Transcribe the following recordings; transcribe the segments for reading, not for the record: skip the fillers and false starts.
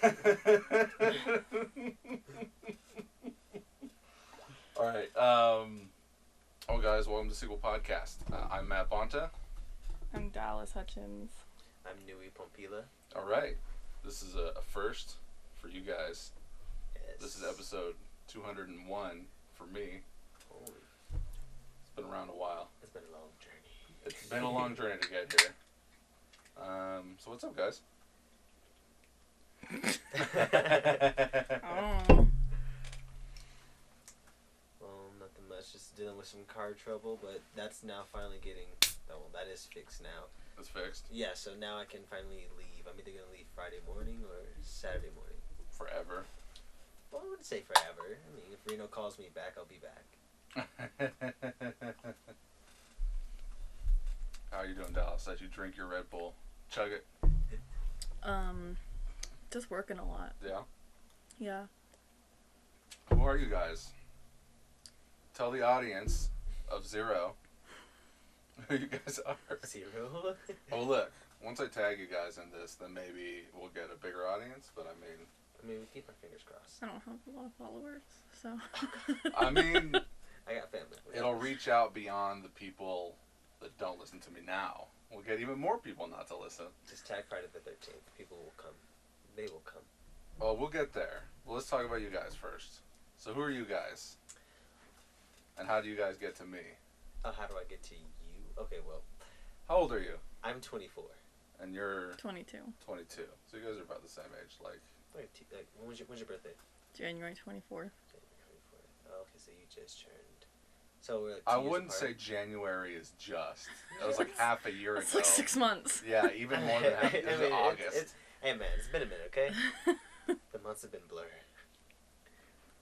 All right. Guys, welcome to Sequel Podcast. I'm Matt Bonta. I'm Dallas Hutchins. I'm Nui and Phonphila. All right. This is a first for you guys. Yes. This is episode 201 for me. Holy. It's been around a while. It's been a long journey. It's been a long journey to get here. So what's up, guys? Oh. Well, nothing much. Just dealing with some car trouble, but that's now finally getting... Oh, well, that is fixed now. It's fixed. Yeah, so now I can finally leave. I'm either going to leave Friday morning or Saturday morning. Forever. Well, I wouldn't say forever. I mean, if Reno calls me back, I'll be back. How are you doing, Dallas? As you drink your Red Bull, chug it. Just working a lot. Yeah. Yeah. Who are you guys? Tell the audience of Zero who you guys are. Zero? Oh, look. Once I tag you guys in this, then maybe we'll get a bigger audience. But I we keep our fingers crossed. I don't have a lot of followers, so. I mean, I got family. it'll reach out beyond the people that don't listen to me now. We'll get even more people not to listen. Just tag Friday the 13th. People will come. They will come. Well, we'll get there. Well, let's talk about you guys first. So who are you guys? And how do you guys get to me? Oh, how do I get to you? Okay, well, How old are you? I'm 24. And you're 22. 22. So you guys are about the same age. Like When's your birthday? January 24th. January 24th. Oh, okay, so you just turned. So we're like 2 I years wouldn't apart. say January is just. That was like half a year It's ago. like 6 months. Yeah, even more than half. It was August. Hey man, it's been a minute, okay? The months have been blurred.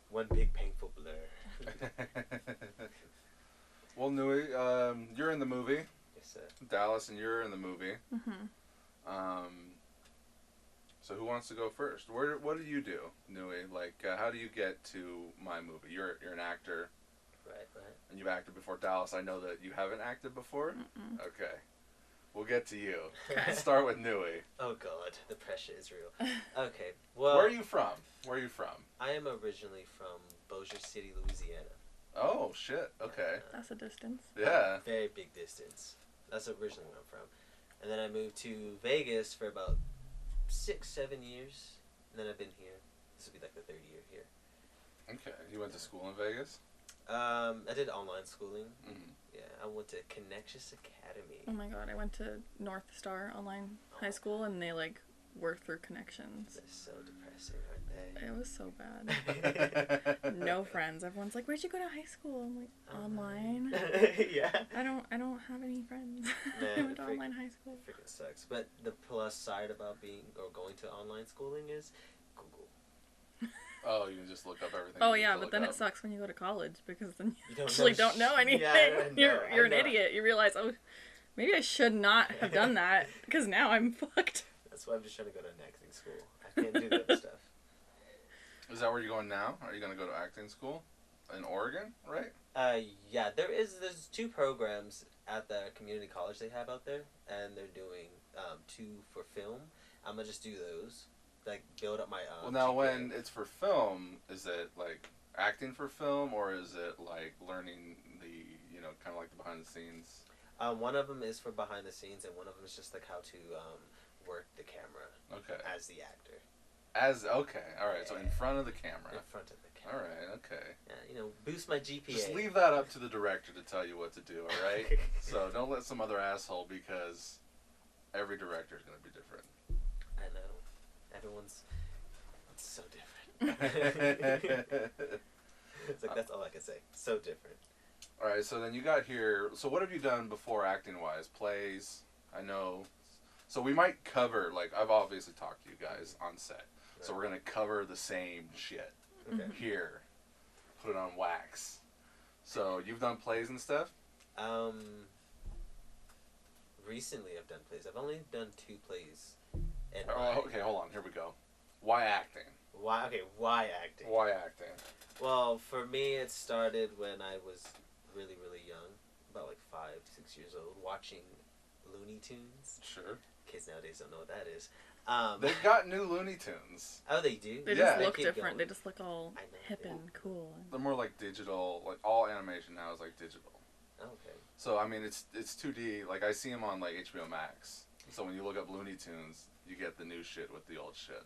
One big painful blur. Well, Nui, you're in the movie. Yes, sir. Dallas, and you're in the movie. Mm-hmm. So who wants to go first? What do you do, Nui? Like, how do you get to my movie? You're an actor. Right. And you've acted before. Dallas, I know that you haven't acted before. Mm-mm. Okay. We'll get to you. Okay. Let's start with Nui. Oh god, the pressure is real. Okay, well... Where are you from? I am originally from Bossier City, Louisiana. Oh, shit. Okay. That's a distance. Yeah. Very big distance. That's originally where I'm from. And then I moved to Vegas for about 6-7 years. And then I've been here. This will be like the third year here. Okay. You went to school in Vegas? I did online schooling. Mm-hmm. Yeah, I went to Connectious Academy. Oh my god, I went to North Star Online High School and they like work through connections. They're so depressing, aren't they? It was so bad. No friends. Everyone's like, "Where'd you go to high school?" I'm like, "Online." Yeah. I don't have any friends. Man, I went to online high school. It freaking sucks. But the plus side about going to online schooling is Google. Oh, you can just look up everything. Oh you need yeah, to but look then up. it sucks when you go to college because then You you actually don't know anything. Yeah, I know, You're I an know. idiot. You realize, oh, maybe I should not have done that because now I'm fucked. That's why I'm just trying to go to an acting school. I can't do the other stuff. Is that where you're going now? Are you going to go to acting school in Oregon, right? Yeah, there's 2 programs at the community college they have out there, and they're doing 2 for film. I'm gonna just do those, like build up my. Well, now GPA. when it's for film, is it like acting for film, or is it like learning the, kind of like the behind the scenes? One of them is for behind the scenes, and one of them is just like how to work the camera. Okay. As the actor. Okay, all right. So in front of the camera. In front of the All camera. right. Okay. Yeah, boost my GPA. Just leave that up to the director to tell you what to do. All right. So don't let some other asshole, because every director is going to be different. I know. Everyone's so different. It's like, that's all I can say. So different. All right. So then you got here. So what have you done before acting-wise? Plays. I know. So we might cover, like, I've obviously talked to you guys on set. So we're going to cover the same shit Okay. here. Put it on wax. So you've done plays and stuff? Recently I've done plays. I've only done 2 plays. And Okay, hold on. Here we go. Why acting? Why acting? Why acting? Well, for me it started when I was really, really young. About like 5, 6 years old. Watching Looney Tunes. Sure. Kids nowadays don't know what that is. They've got new Looney Tunes. Oh, they do? They Yeah. just look Keep different. going. They just look all I know. hip and cool. They're more like digital. Like all animation now is like digital. Okay. So I mean, it's 2D. Like I see them on like HBO Max. So when you look up Looney Tunes, you get the new shit with the old shit.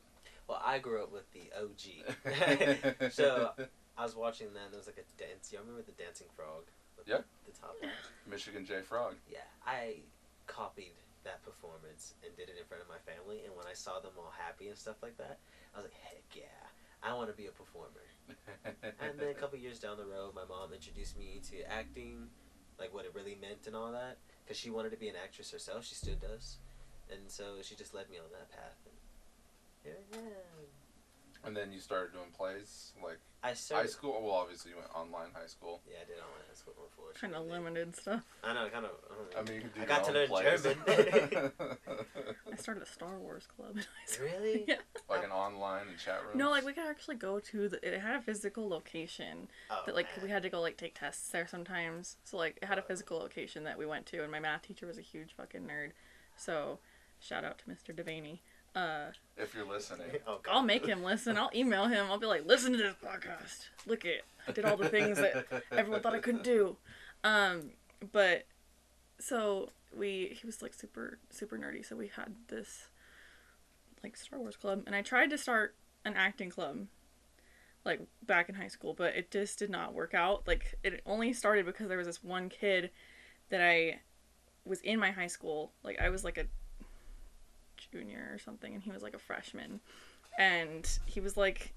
Well, I grew up with the OG. So I was watching that, and there was like a dance. You remember the dancing frog? With Yeah. The top hat? Michigan J Frog. Yeah. I copied that performance and did it in front of my family, and when I saw them all happy and stuff like that, I was like, heck yeah, I want to be a performer. And then a couple years down the road, my mom introduced me to acting, like what it really meant and all that, because she wanted to be an actress herself. She still does. And so she just led me on that path. And here I am. And then you started doing plays, like I high started. school. Well, obviously you went online high school. Yeah, I did online high school before. Kind of limited stuff. I know, kind of. I mean, you could do I got to your own learn plays. German. I started a Star Wars club in high school. Really? Yeah. Like an online and chat rooms. No, like we could actually go to it had a physical location Oh, that like man. we had to go like take tests there sometimes. So like it had a physical location that we went to, and my math teacher was a huge fucking nerd. So shout out to Mr. Devaney. If you're listening. Oh, God. I'll make him listen. I'll email him. I'll be like, listen to this podcast. Look it. I did all the things that everyone thought I couldn't do. But so he was like super nerdy. So we had this like Star Wars club, and I tried to start an acting club like back in high school, but it just did not work out. Like it only started because there was this one kid that I was in my high school. Like I was like a junior or something, and he was like a freshman, and he's like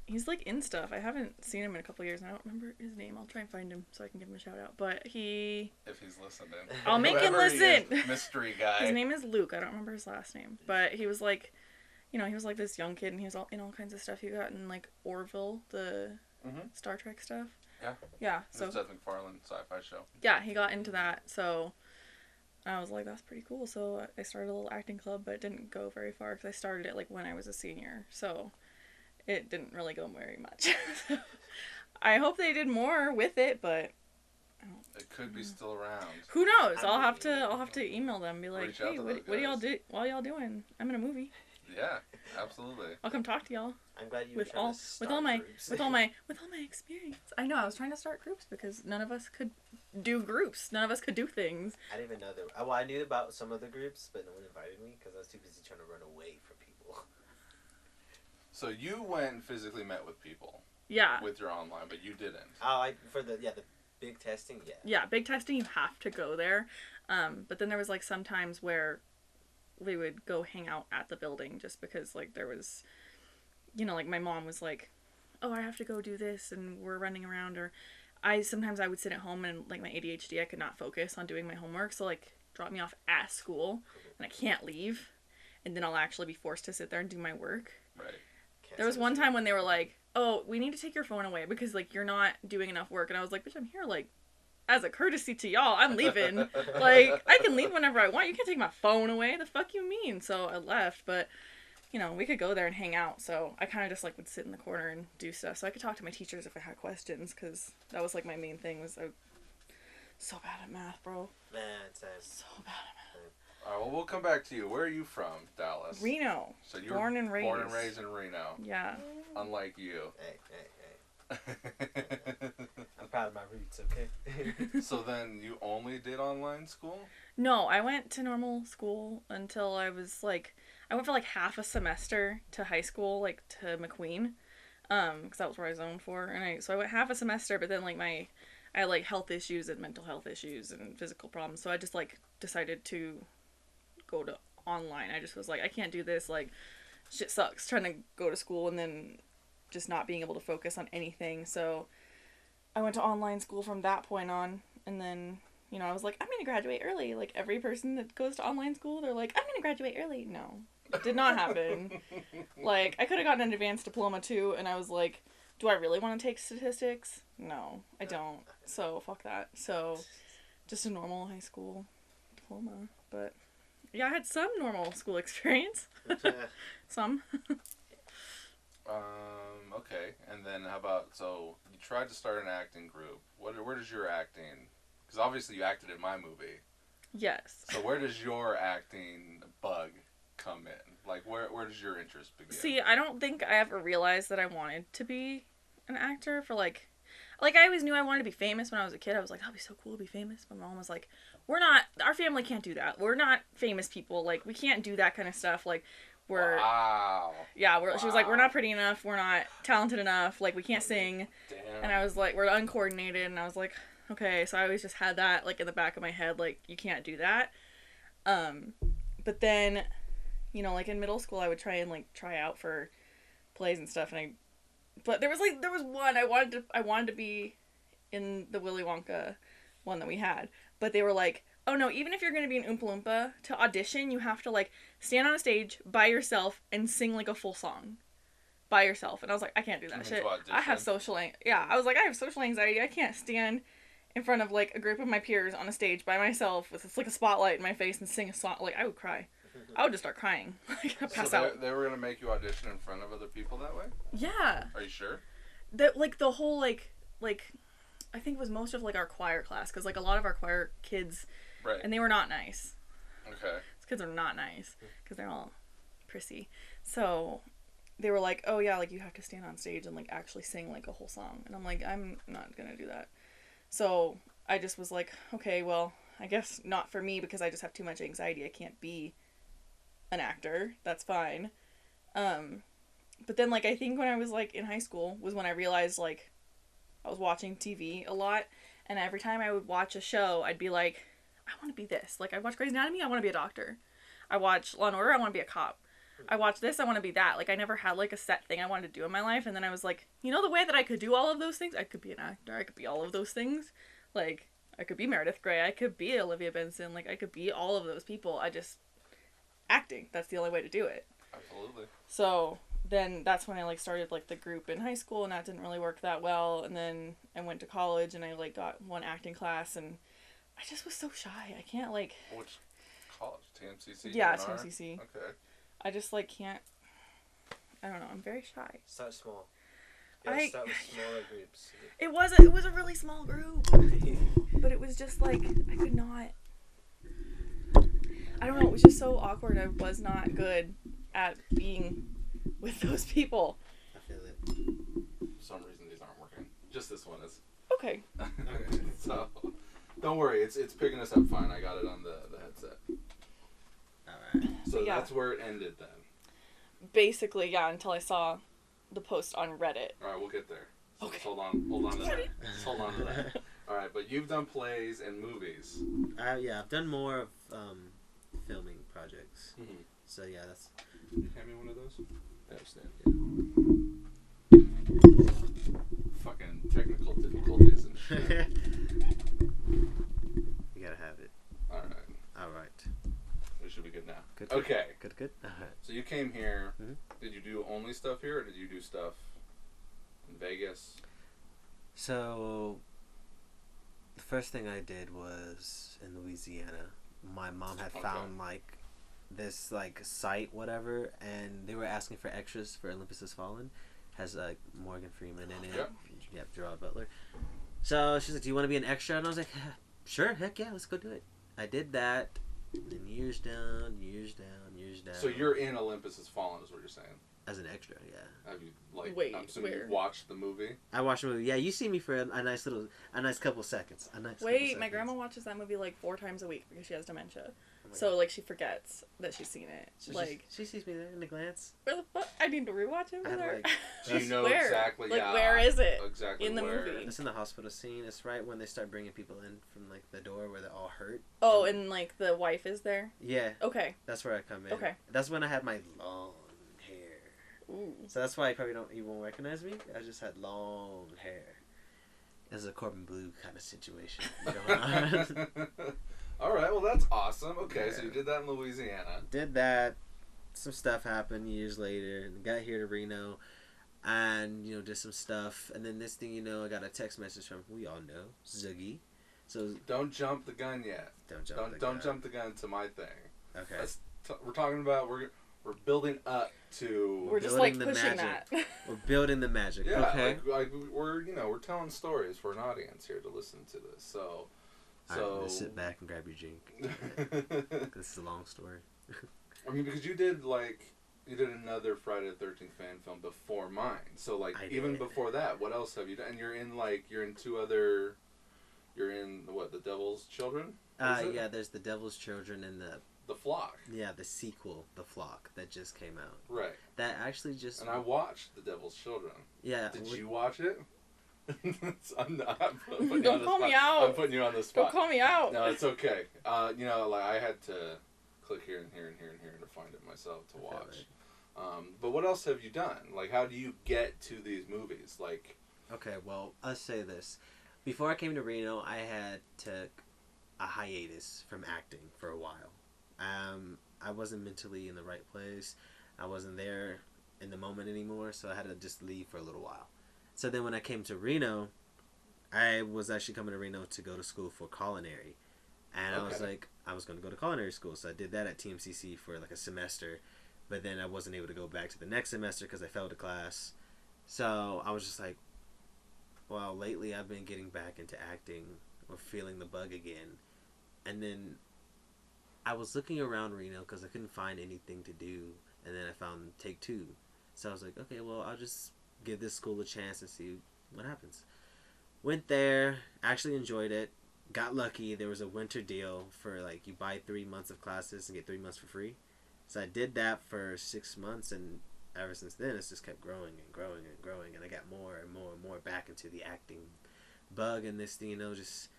in stuff. I haven't seen him in a couple of years, and I don't remember his name. I'll try and find him so I can give him a shout out. But If he's listening. I'll make him Whoever he listen. is, mystery guy. His name is Luke. I don't remember his last name, but he was like, he was like this young kid, and he was all in all kinds of stuff. He got in like Orville, the Star Trek stuff. Yeah. So Seth MacFarlane sci-fi show. yeah, he got into that. So I was like, that's pretty cool. So I started a little acting club, but it didn't go very far because I started it like when I was a senior. So it didn't really go very much. I hope they did more with it, but It could be still around. who knows? I I'll have mean, to email them and be like, Reach out hey, to what those do y'all guys. do? What y'all doing? I'm in a movie. Yeah, absolutely. I'll come talk to y'all I'm glad you with were trying all to start groups. with all my experience. I know I was trying to start groups because none of us could do groups. None of us could do things. I didn't even know there. Well, I knew about some of the groups, but no one invited me because I was too busy trying to run away from people. So you went and physically met with people Yeah. with your online, but you didn't. Oh, for the big testing, yeah. Yeah, big testing, you have to go there. But then there was like some times where we would go hang out at the building just because like there was, like my mom was like, oh, I have to go do this and we're running around, or sometimes I would sit at home and like my ADHD, I could not focus on doing my homework. So like drop me off at school and I can't leave. And then I'll actually be forced to sit there and do my work. Right. There was one time when they were like, oh, we need to take your phone away because like you're not doing enough work. And I was like, bitch, I'm here like as a courtesy to y'all. I'm leaving. Like, I can leave whenever I want. You can't take my phone away. The fuck you mean? So I left, but we could go there and hang out. So I kind of just like would sit in the corner and do stuff. So I could talk to my teachers if I had questions, because that was like my main thing. Was I so bad at math, bro. Man, it's So bad at math. All right, well, we'll come back to you. Where are you from, Dallas? Reno. So you were Born and born and raised. raised in Reno, Yeah. unlike you. Hey. I'm proud of my roots, okay? So then you only did online school? No, I went to normal school until I was like, I went for like half a semester to high school, like to McQueen, because that was where I zoned for, and so I went half a semester, but then like I had like health issues and mental health issues and physical problems, so I just like decided to go to online. I just was like, I can't do this, like shit sucks trying to go to school and then just not being able to focus on anything. So I went to online school from that point on, and then I was like, I'm gonna graduate early. Like every person that goes to online school, they're like, I'm gonna graduate early. No, it did not happen. Like I could have gotten an advanced diploma too, and I was like, do I really want to take statistics? No, I don't. So fuck that. So just a normal high school diploma. But yeah, I had some normal school experience. Some. Okay. And then how about, so you tried to start an acting group. Where does your acting, because obviously you acted in my movie. Yes. So where does your acting bug come in? Like, where does your interest begin? See, I don't think I ever realized that I wanted to be an actor for, like, I always knew I wanted to be famous when I was a kid. I was like, that'd be so cool to be famous. My mom was like, our family can't do that. We're not famous people. Like, we can't do that kind of stuff. Like, Wow. Yeah, she was like, we're not pretty enough. We're not talented enough. Like, we can't sing. Damn. And I was like, we're uncoordinated. And I was like, okay. So I always just had that, like, in the back of my head, like, you can't do that. But then, you know, like, in middle school, I would try out for plays and stuff. But there was one, I wanted to be in the Willy Wonka one that we had. But they were like, oh no, even if you're going to be an Oompa Loompa, to audition, you have to, like, stand on a stage by yourself and sing, like, a full song by yourself. And I was like, I can't do that shit. I have I was like, I have social anxiety. I can't stand in front of, like, a group of my peers on a stage by myself with, like, a spotlight in my face and sing a song. Like, I would cry. I would just start crying. Like, I'd pass out. They were going to make you audition in front of other people that way? Yeah. Are you sure? That, like, the whole, like, I think it was most of, like, our choir class. Because, like, a lot of our choir kids... Right. And they were not nice. Okay. These kids are not nice because they're all prissy. So they were like, oh yeah, like you have to stand on stage and like actually sing like a whole song. And I'm like, I'm not going to do that. So I just was like, okay, well, I guess not for me because I just have too much anxiety. I can't be an actor. That's fine. But then like I think when I was like in high school was when I realized like I was watching TV a lot. And every time I would watch a show, I'd be like, I want to be this. Like, I watch Grey's Anatomy, I want to be a doctor. I watch Law & Order, I want to be a cop. I watch this, I want to be that. Like, I never had, like, a set thing I wanted to do in my life. And then I was like, you know the way that I could do all of those things? I could be an actor. I could be all of those things. Like, I could be Meredith Grey. I could be Olivia Benson. Like, I could be all of those people. Acting. That's the only way to do it. Absolutely. So, then that's when I, like, started, like, the group in high school. And that didn't really work that well. And then I went to college and I, like, got one acting class and... I just was so shy. I can't, like... Which college? TMCC? Yeah, TMCC. Okay. I just, like, can't... I don't know. I'm very shy. Start small. You start with smaller groups. It was a really small group. But it was just, like, I could not... I don't know. It was just so awkward. I was not good at being with those people. I feel it. For some reason, these aren't working. Just this one is. Okay. So... Don't worry, it's picking us up fine. I got it on the headset. Alright. So yeah. That's where it ended then. Basically, yeah, until I saw the post on Reddit. Alright, we'll get there. So Okay. Just hold on to that. Just hold on to that. Alright, but you've done plays and movies. Yeah, I've done more of filming projects. Mm-hmm. So yeah, that's... Can you hand me one of those? I understand, yeah. Fucking technical difficulties and shit. You gotta have it. Alright. We should be good now. Good. Okay. Good. Alright. So you came here. Mm-hmm. Did you do only stuff here, or did you do stuff in Vegas? So, the first thing I did was in Louisiana. My mom had found, like, this, like, site, whatever, and they were asking for extras for Olympus Has Fallen. Has, like, Morgan Freeman in it. Yep. Yep, Gerard Butler. So, she's like, do you want to be an extra? And I was like, sure, heck yeah, let's go do it. I did that. And then years down. So you're in Olympus Has Fallen, is what you're saying? As an extra, yeah. Have you, like, Wait, I'm assuming where? you watched the movie? I watched the movie. Yeah, you see me for a nice couple seconds. Wait, my grandma watches that movie like 4 times a week because she has dementia. Oh So, God. like, she forgets that she's seen it. So like, she sees me there in a glance. where the fuck? I need to rewatch it with I'm her. like, Do you know Where? exactly? Like, yeah, where is it? Exactly in the where. movie? It's in the hospital scene. It's right when they start bringing people in from, like, the door where they're all hurt. Oh, and, like, the wife is there? Yeah. Okay. That's where I come in. Okay. That's when I had my long hair. Ooh. So that's why you probably don't even recognize me. I just had long hair. It was a Corbin Blue kind of situation going on. All right, well that's awesome. Okay, Yeah. so you did that in Louisiana. Did that. Some stuff happened years later. And got here to Reno. And, did some stuff. And then this thing, I got a text message from, we all know, Zoogie. So Don't jump the gun yet. don't jump the Don't gun. jump the gun to my thing. Okay. We're talking about we're building up to. We're just, Building like, the pushing magic. that. We're building the magic. Yeah, Okay. like we're telling stories for an audience here to listen to this. So. Alright, let's sit back and grab your drink. This is a long story. I mean, because you did like You did another Friday the 13th fan film before mine. So, like, even before that, what else have you done? And you're in two other... You're in, what, The Devil's Children? Yeah, there's The Devil's Children and The Flock. Yeah, the sequel, The Flock, that just came out. Right. That actually just... And I watched The Devil's Children. Yeah. Did you watch it? I'm Don't call me out. I'm putting you on the spot. Don't call me out. No, it's okay. You know, like, I had to click here and here and here and here to find it myself to watch. Right. But what else have you done? Like, how do you get to these movies? Like... Okay, well, I'll say this. Before I came to Reno, I had took a hiatus from acting for a while. I wasn't mentally in the right place. I wasn't there in the moment anymore, so I had to just leave for a little while. So then when I came to Reno, I was actually coming to Reno to go to school for culinary. And I was like, I was going to go to culinary school, so I did that at TMCC for like a semester. But then I wasn't able to go back to the next semester because I failed a class. So I was just like, well, lately I've been getting back into acting or feeling the bug again. And then I was looking around Reno because I couldn't find anything to do. And then I found Take Two. So I was like, okay, well, I'll just give this school a chance and see what happens. Went there, actually enjoyed it. Got lucky. There was a winter deal for like you buy 3 months of classes and get 3 months for free. So I did that for 6 months, and ever since then it's just kept growing and growing and growing, and I got more and more and more back into the acting bug, and this thing, you know, just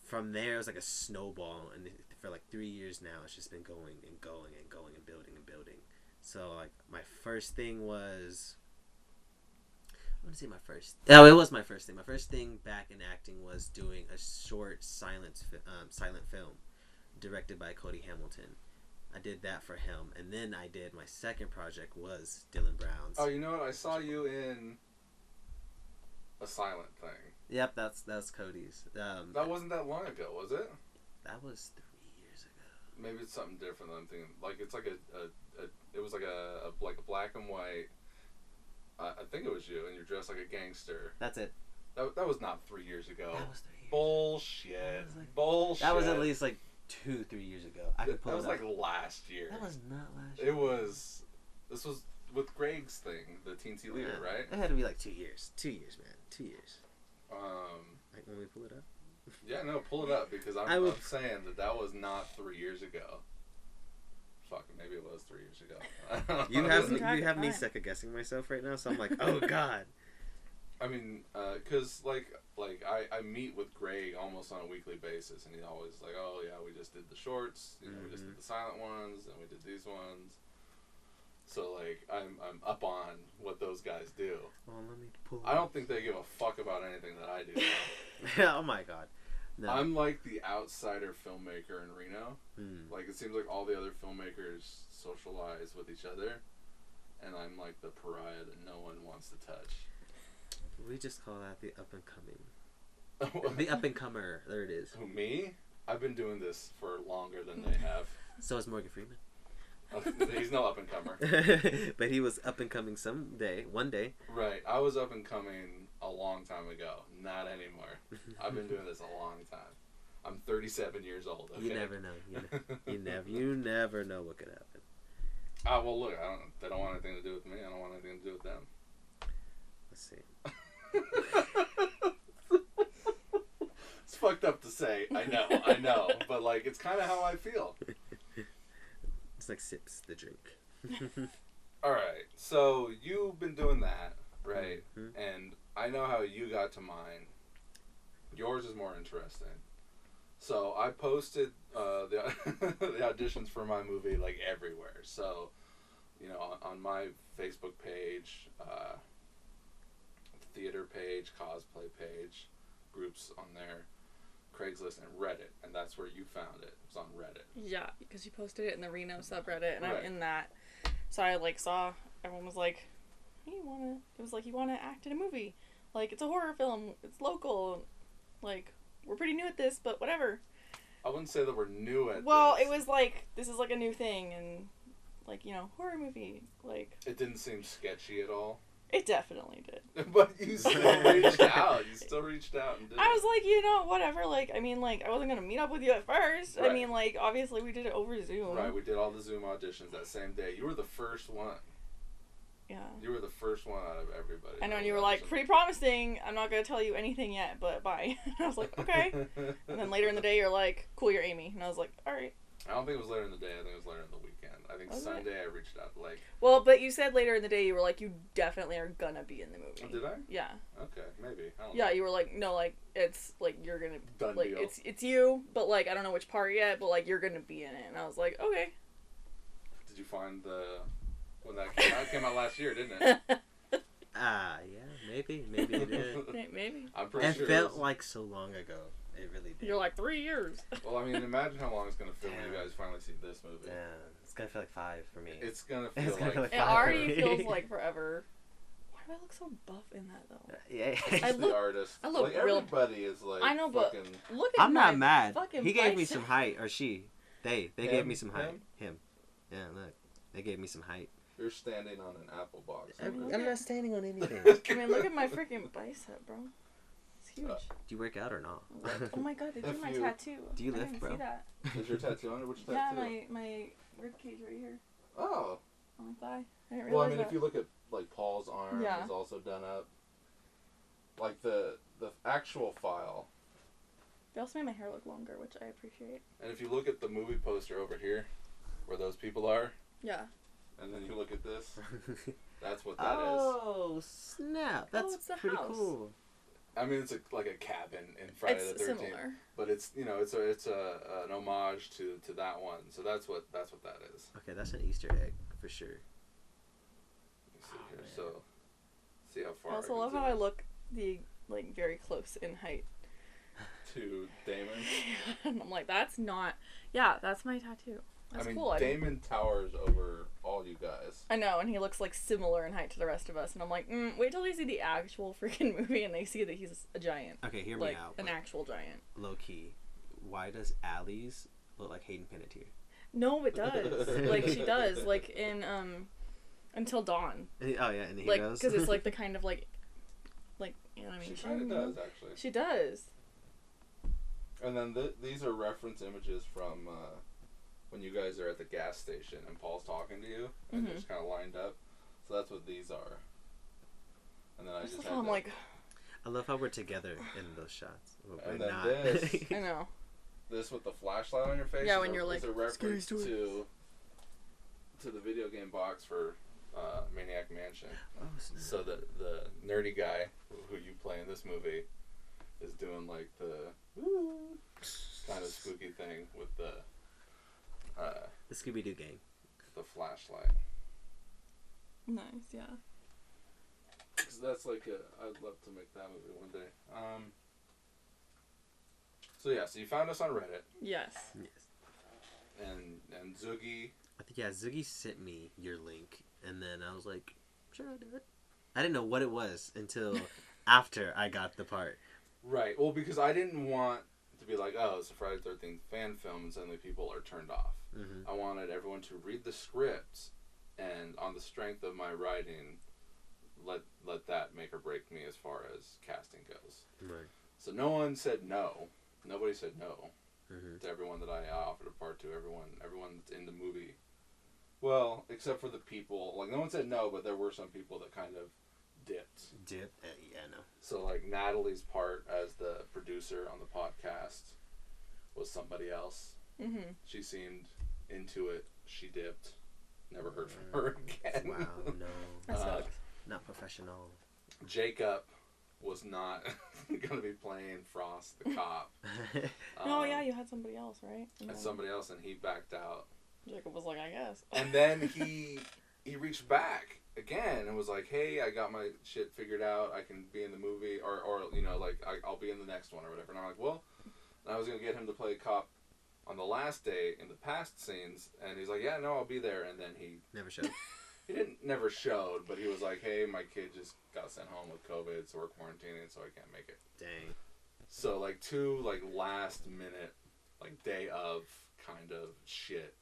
from there it was like a snowball, and for like 3 years now it's just been going and going and going and building and building. So like my first thing was, I want to say my first. Oh, it was my first thing. My first thing back in acting was doing a short silent film, directed by Cody Hamilton. I did that for him, and then I did my second project was Dylan Brown's. Oh, you know what? I saw you in a silent thing. Yep, that's Cody's. That wasn't that long ago, was it? That was 3 years ago. Maybe it's something different than I'm thinking. Like it's like it was like a black and white. I think it was you, and you're dressed like a gangster. That's it. That was not 3 years ago. That was 3 years. Bullshit. Like, bullshit. That was at least like 2-3 years ago. I could pull that was it up. like last year. That was not last year. It was. This was with Greg's thing, the teensy leader, right? It had to be like 2 years. 2 years, man. 2 years. Like when we pull it up. Yeah, no, pull it up because I'm saying that was not 3 years ago. Fuck, maybe it was 3 years ago. You have me second guessing myself right now, so I'm like, oh god. I mean, cause like I meet with Greg almost on a weekly basis, and he's always like, oh yeah, we just did the shorts, you know, we just did the silent ones, and we did these ones. So like I'm up on what those guys do. Well, let me pull. I don't think they give a fuck about anything that I do. Oh my god. No. I'm like the outsider filmmaker in Reno. Like it seems like all the other filmmakers socialize with each other, and I'm like the pariah that no one wants to touch. We just call that the up and coming. The up and comer. There it is. Who, me? I've been doing this for longer than they have. So is Morgan Freeman. He's no up and comer. But he was up and coming one day. Right. I was up and coming a long time ago. Not anymore. I've been doing this a long time. I'm 37 years old. Okay? You never know. You never know what could happen. Well, look. They don't want anything to do with me. I don't want anything to do with them. Let's see. It's fucked up to say. I know. But like, it's kind of how I feel. It's like sips the drink. Alright, so you've been doing that, right? Mm-hmm. And I know how you got to mine. Yours is more interesting. So I posted the auditions for my movie like everywhere. So, you know, on my Facebook page, theater page, cosplay page, groups on there, Craigslist, and Reddit, and that's where you found it. It was on Reddit. Yeah, because you posted it in the Reno subreddit, and Right. I'm in that. So I like saw everyone was like, "Hey, you wanna act in a movie? Like it's a horror film. It's local. Like we're pretty new at this, but whatever." I wouldn't say that we're new at Well, this. it was like this is like a new thing, and like horror movie. Like It didn't seem sketchy at all. It definitely did. But you still reached out. You still reached out and did I was like, you know, whatever. Like, I mean, like, I wasn't gonna meet up with you at first. Right. I mean, like, obviously we did it over Zoom. Right, we did all the Zoom auditions that same day. You were the first one. Yeah. You were the first one out of everybody. I know, and you were like, pretty promising. I'm not gonna tell you anything yet, but bye. I was like, okay. And then later in the day, you're like, cool, you're Amy. And I was like, all right. I don't think it was later in the day. I think it was later in the weekend. I think Was Sunday I reached out. Like, well, but you said later in the day you were like, you definitely are gonna be in the movie. oh, did I? Yeah. Okay, maybe. I don't Yeah, know. you were like, no, like, it's like you're gonna Done like deal. it's you, but like I don't know which part yet, but like you're gonna be in it. And I was like, okay. Did you find the when that came out? It came out last year, didn't it? Yeah, maybe it did. Maybe. I'm pretty It sure. felt like so long ago. It really did. You're like 3 years. Well, I mean, imagine how long it's gonna feel when you Damn. guys finally see this movie. Damn, it's gonna feel like 5 for me. It's gonna It's feel gonna like. feel like It 5 already for me. feels like forever. Why do I look so buff in that though? Yeah. I the look- artist. I look like real- everybody is like. I know, but fucking, look at I'm not my mad. fucking He gave me bicep. some height, or she. They gave Him? me some height. Him? Yeah, look. They gave me some height. You're standing on an apple box. I'm not standing on anything. I mean, look at my freaking bicep, bro. It's huge. Do you work out or not? Oh my god, they If drew my you- tattoo. Do you I lift, didn't bro? See that. Is your tattoo on it? Which tattoo? Yeah, my rib cage right here Oh. on my thigh. I didn't realize Well, I mean, that. if you look at like Paul's arm Yeah. is also done up. Like the actual file, They also made my hair look longer, which I appreciate. and if you look at the movie poster over here, where those people are, Yeah. and then you look at this, that's what that is. Oh, snap. That's it's the pretty house. cool. I mean, it's like a cabin in Friday It's the 13th, similar. but it's it's an homage to that one. So that's what that is. Okay, that's an Easter egg for sure. Let me see here. man. So see how far. I also can love zoom how I in look like very close in height. to Damon. And I'm like, that's not. Yeah, that's my tattoo. That's I mean, cool. Damon towers over all you guys. I know, and he looks like similar in height to the rest of us, and I'm like, wait till they see the actual freaking movie and they see that he's a giant, Okay, hear like me out. an actual giant. Low key. Why does Allie's look like Hayden Panettiere? No, it does. Like she does. Like in Until Dawn. Oh yeah, and he Like goes. because it's like the kind of like animation. She kind of does actually. She does. And then these are reference images from when you guys are at the gas station and Paul's talking to you, and they're just kind of lined up. So that's what these are. And then I just had I'm to- like, I love how we're together in those shots. But And we're then not. this. I know. this with the flashlight on your face. Yeah, is when a- you're like, is a reference "Scary to the video game box for Maniac Mansion. Oh, snap. So the nerdy guy who you play in this movie is doing like the kind of spooky thing with the Scooby Doo gang. flashlight. Nice, yeah. 'Cause that's like I'd love to make that movie one day. So yeah, so you found us on Reddit, Yes. Yes. and Zoogie. I think Ziggy sent me your link, and then I was like, sure, I'll do it. I didn't know what it was until after I got the part. Right. Well, because I didn't want to be like, oh, it's a Friday the 13th fan film, and suddenly people are turned off. Mm-hmm. I wanted everyone to read the script, and on the strength of my writing, let that make or break me as far as casting goes. Right. So no one said no. Nobody said no Mm-hmm. to everyone that I offered a part to. Everyone that's in the movie. Well, except for the people. Like, no one said no, but there were some people that kind of dipped. Dip. Yeah, no. So, like, Natalie's part as the producer on the podcast was somebody else. Mm-hmm. She seemed into it. She dipped. Never heard from her again. Wow, no. That sucks. Not professional. Jacob was not going to be playing Frost the cop. Oh yeah, you had somebody else, right? And somebody else, and he backed out. Jacob was like, I guess. And then he reached back again and was like, hey, I got my shit figured out. I can be in the movie, or you know, like, I'll be in the next one or whatever. And I'm like, well, and I was going to get him to play cop on the last day in the past scenes, and he's like, yeah, no, I'll be there. And then he Never showed. never showed, but he was like, hey, my kid just got sent home with COVID, so we're quarantining, so I can't make it. Dang. So, like, two, like, last minute, like, day of kind of shit.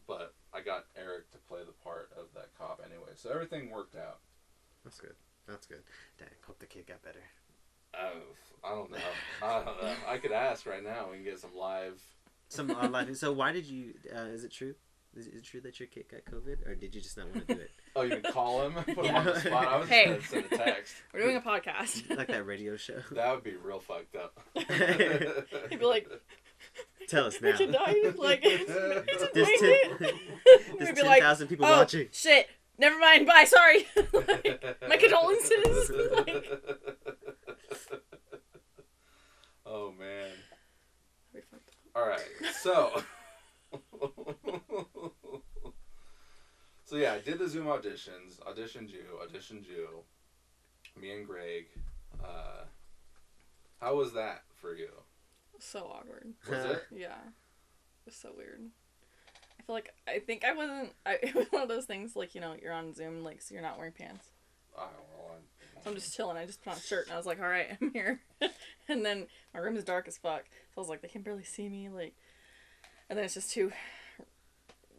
But I got Eric to play the part of that cop anyway, so everything worked out. That's good. That's good. Dang, hope the kid got better. I don't know. I could ask right now. We can get some live. Some online. So why did you? Is it true? Is it true that your kid got COVID, or did you just not want to do it? Oh, you can call him, put him on the spot. I was Hey. just gonna send a text. We're doing a podcast. Like that radio show. That would be real fucked up. He'd be like, Tell us "My now. kid died." Like, There's We'd be 10,000 people oh, watching. shit. Never mind. Bye. Sorry. Like, my condolences. Like, Oh man. that'd be fucked up. All right. So. So yeah, I did the Zoom auditioned you, me and Greg. How was that for you? So awkward. Was it? Yeah. It was so weird. I think I wasn't. It was one of those things like, you know, you're on Zoom, like, so you're not wearing pants. Well, So I'm just chilling. I just put on a shirt and I was like, all right, I'm here. And then my room is dark as fuck. So I was like, they can barely see me. Like, and then it's just two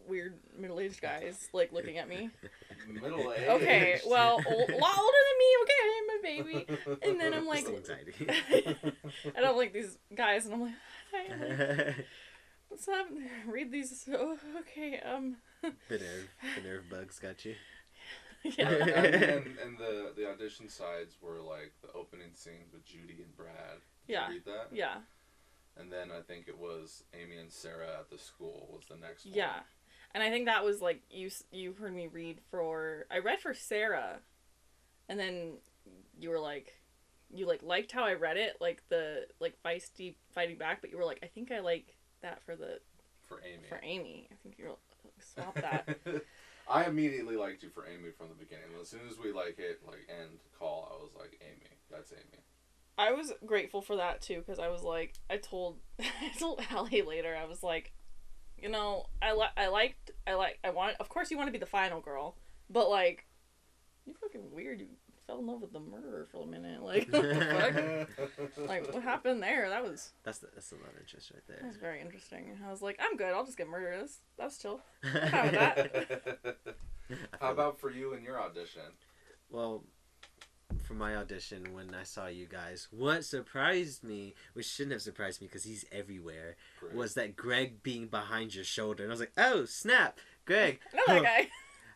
weird middle-aged guys, like, looking at me. middle age. Okay, well, a lot older than me. Okay, I'm a baby. And then I'm like, Still anxiety. and I'm like these guys, and I'm like, hi, I'm like, what's up? Read these. Oh, okay. The nerve bugs got you. Yeah. and the audition sides were like the opening scenes with Judy and Brad. Did Yeah. you read that? Yeah. And then I think it was Amy and Sarah at the school was the next one. Yeah. And I think that was like you heard me read for. I read for Sarah, and then you were like, you liked how I read it, like the feisty fighting back, but you were like, I think I like that for Amy. For Amy, I think you swap that. I immediately liked you for Amy from the beginning. As soon as we end call, I was like, Amy, that's Amy. I was grateful for that too, because I was like, I told Allie later, I was like, you know, I want, of course you want to be the final girl, but like, you fucking weird, you fell in love with the murderer for a minute, like, what the fuck? Like, what happened there? That's a lot of interest right That there. was very interesting. And I was like, I'm good, I'll just get murdered. That was chill. I'm fine with that. How about for you and your audition? Well, for my audition, when I saw you guys, what surprised me, which shouldn't have surprised me because he's everywhere, Great. was that Greg being behind your shoulder. And I was like, oh, snap, Greg. I know that guy.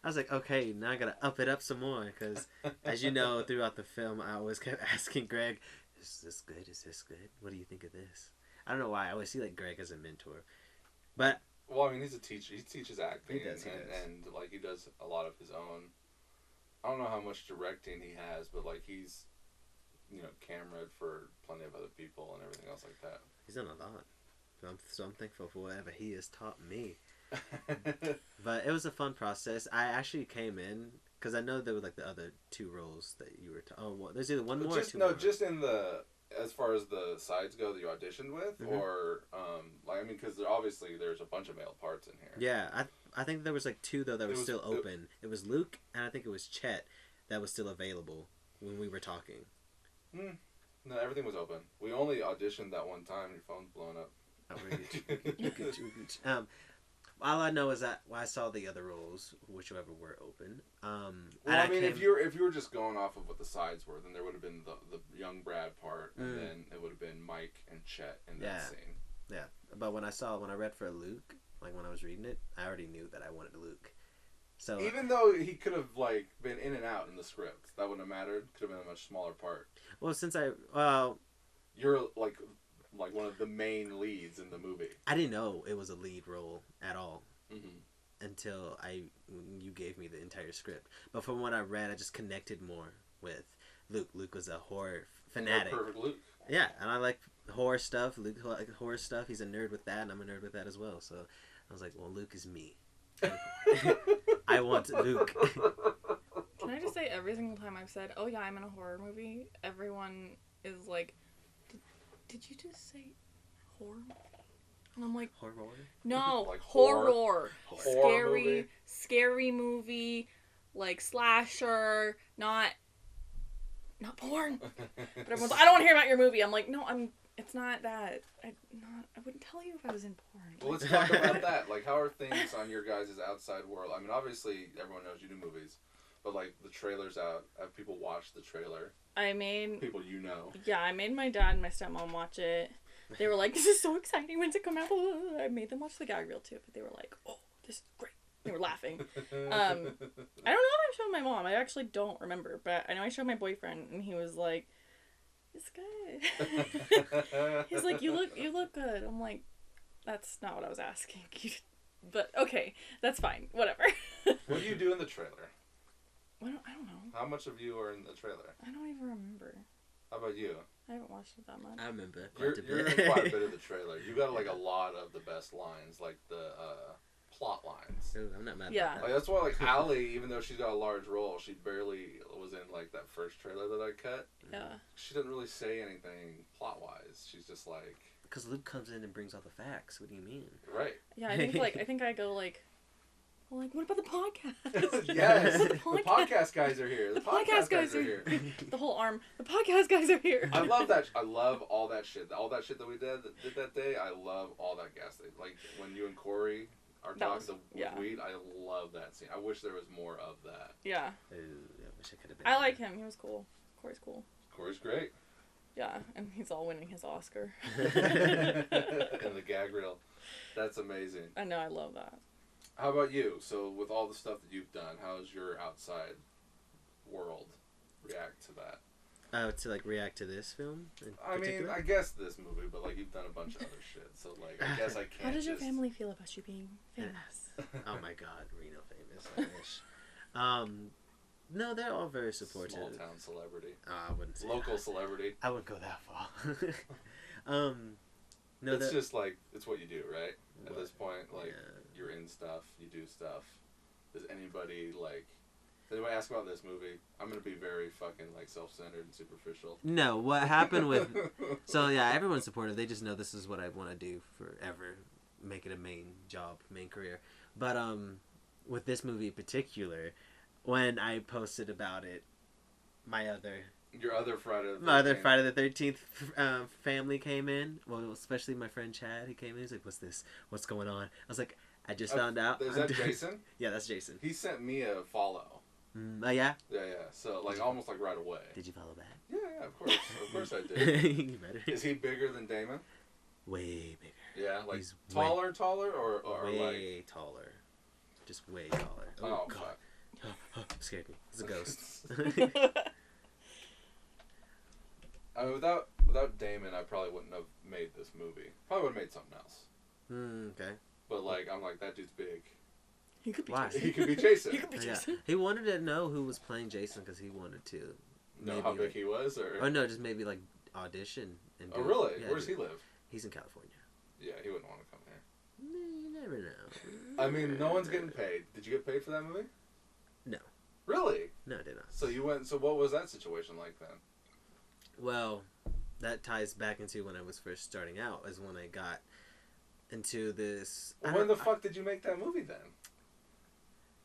I was like, okay, now I gotta up it up some more. Because, as you know, throughout the film, I always kept asking Greg, is this good? Is this good? What do you think of this? I don't know why. I always see like Greg as a mentor. But Well, I mean, he's a teacher. He teaches acting. He does. And like, he does a lot of his own. I don't know how much directing he has, but like, he's, you know, cameraed for plenty of other people and everything else like that. he's done a lot. So I'm thankful for whatever he has taught me. But it was a fun process. I actually came in because I know there were like the other two roles that you were. There's either one more. or two more. Just in the as far as the sides go that you auditioned with, Mhm. or like, I mean, because obviously there's a bunch of male parts in here. Yeah, I think there was like two though that were It was- still open. It was Luke and I think it was Chet that was still available when we were talking. No, everything was open. We only auditioned that one time. Your phone's blowing up. Oh, all I know is that when I saw the other roles, whichever were open. Well, and I mean, if you were just going off of what the sides were, then there would have been the young Brad part, and then it would have been Mike and Chet in that scene. Yeah, but when I read for Luke, like when I was reading it, I already knew that I wanted Luke. So Even though he could have like been in and out in the script, that wouldn't have mattered. Could have been a much smaller part. well, since You're like one of the main leads in the movie. I didn't know it was a lead role at all Mm-hmm. until you gave me the entire script. But from what I read, I just connected more with Luke. Luke was a horror fanatic. Perfect Luke. Yeah, and I like horror stuff. Luke likes horror stuff. He's a nerd with that, and I'm a nerd with that as well. So I was like, well, Luke is me. I want Luke. Can I just say every single time I've said, oh yeah, I'm in a horror movie, everyone is like, did you just say horror movie? And I'm like, Horror? no, Like horror. Horror movie? Scary movie, like slasher, not porn. But everyone's like, I don't want to hear about your movie. I'm like, no, it's not that. I wouldn't tell you if I was in porn. Well, let's talk about that. Like, how are things on your guys' outside world? I mean, obviously, everyone knows you do movies, but like the trailer's out. Have people watched the trailer? I made People you know. Yeah, I made my dad and my stepmom watch it. They were like, "This is so exciting! When's it come out?" I made them watch the gag reel too, but they were like, "Oh, this is great!" They were laughing. I don't know if I showed my mom. I actually don't remember, but I know I showed my boyfriend, and he was like, "It's good." He's like, "You look good." I'm like, "That's not what I was asking." But okay, that's fine. Whatever. What do you do in the trailer? I don't know. How much of you are in the trailer? I don't even remember. How about you? I haven't watched it that much. I remember. You're in quite a bit of the trailer. You got like a lot of the best lines, like the plot lines. Ooh, I'm not mad Yeah. about Like that's why like Allie, even though she's got a large role, she barely was in like that first trailer that I cut. Yeah. She doesn't really say anything plot wise. She's just like because Luke comes in and brings all the facts. What do you mean? right. Yeah, I think I go like, well, like, what about the podcast? Yes, The the podcast- podcast guys are here. The podcast guys are here. The whole arm. The podcast guys are here. I love that. I love all that shit. All that shit that we did that day. I love all that gas. Like when you and Corey are That talking was- with yeah. weed. I love that scene. I wish there was more of that. Yeah. Ooh, I wish I could have been. I like him. He was cool. Corey's cool. Corey's great. Yeah, and he's all winning his Oscar. And the gag reel. That's amazing. I know, I love that. How about you? So with all the stuff that you've done, how's your outside world react to that? To like react to this film. I mean, I guess this movie, but like you've done a bunch of other shit. So like, I guess I can't. How does your just- family feel about you being famous? Oh my God, Reno famous. I wish. No, they're all very supportive. Small town celebrity. I wouldn't say Local that. celebrity. I wouldn't go that far. No, It's that, just like it's what you do, right? At What? this point, like yeah. you're in stuff, you do stuff. Does anybody like? Does anybody ask about this movie? I'm gonna be very fucking like self-centered and superficial. No, what happened with? So yeah, everyone's supportive. They just know this is what I want to do forever, make it a main job, main career. But with this movie in particular, when I posted about it, my other Friday the 13th family came in. Well, especially my friend Chad. He came in. He's like, "What's this? What's going on?" I was like, "I just found out." Is that Jason? Yeah, that's Jason. He sent me a follow. Oh yeah. Yeah. So like almost like right away. Did you follow back? Yeah, of course I did. You better. Is he bigger than Damon? Way bigger. Yeah, like He's taller, or way like taller. Just way taller. oh God. fuck. Scared me. It's a ghost. Without Damon, I probably wouldn't have made this movie. Probably would have made something else. Okay. But like, I'm like, that dude's big. He could be Why? Jason. He could be Jason. He could be Yeah. Jason. He wanted to know who was playing Jason because he wanted to. Know how big he was, or Oh no, just maybe like audition and. oh really? Yeah, Where does do- he live? He's in California. Yeah, he wouldn't want to come here. You never know. I mean, no one's getting paid. Did you get paid for that movie? No. Really? No, I did not. So you went. So what was that situation like then? Well, that ties back into when I was first starting out. Is when I got into this. When the fuck did you make that movie then?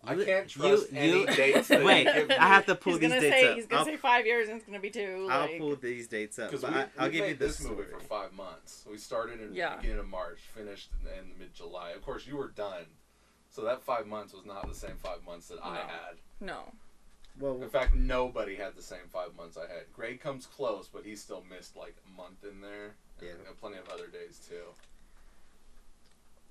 I You- can't trust any dates. That Wait, you give me. I have to pull He's these gonna dates say up. he's gonna say 5 years and it's gonna be 2. I'll Like, pull these dates up. Because But I'll give you this movie story. for 5 months. We started in Yeah. the beginning of March, finished in mid-July. Of course, you were done. So that 5 months was not the same 5 months that I No. had. no. Well, In fact, nobody had the same 5 months I had. Greg comes close, but he still missed like a month in there. And Yeah. plenty of other days too.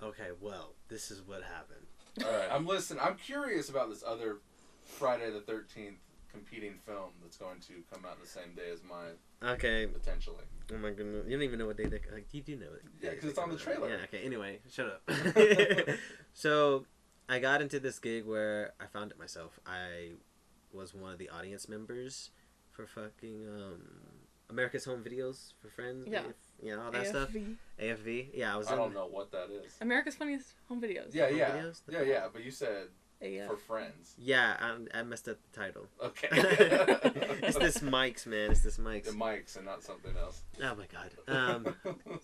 okay. Well, this is what happened. All right, I'm listening. I'm curious about this other Friday the 13th competing film that's going to come out the same day as mine, Okay. potentially. Oh my goodness. You don't even know what day they... Like, you do know it. Yeah, 'cause it's on the trailer. Yeah, okay. Anyway, shut up. So, I got into this gig where I found it myself. I was one of the audience members for fucking America's Home Videos for Friends. Yeah. All that stuff. AFV. AFV. Yeah, I was I in... don't know what that is. America's Funniest Home Videos. Yeah, Home yeah, Videos? yeah. But you said AF. for friends. Yeah, I messed up the title. Okay. It's this Mike's, man. It's this Mike's. The mics and not something else. Oh my god.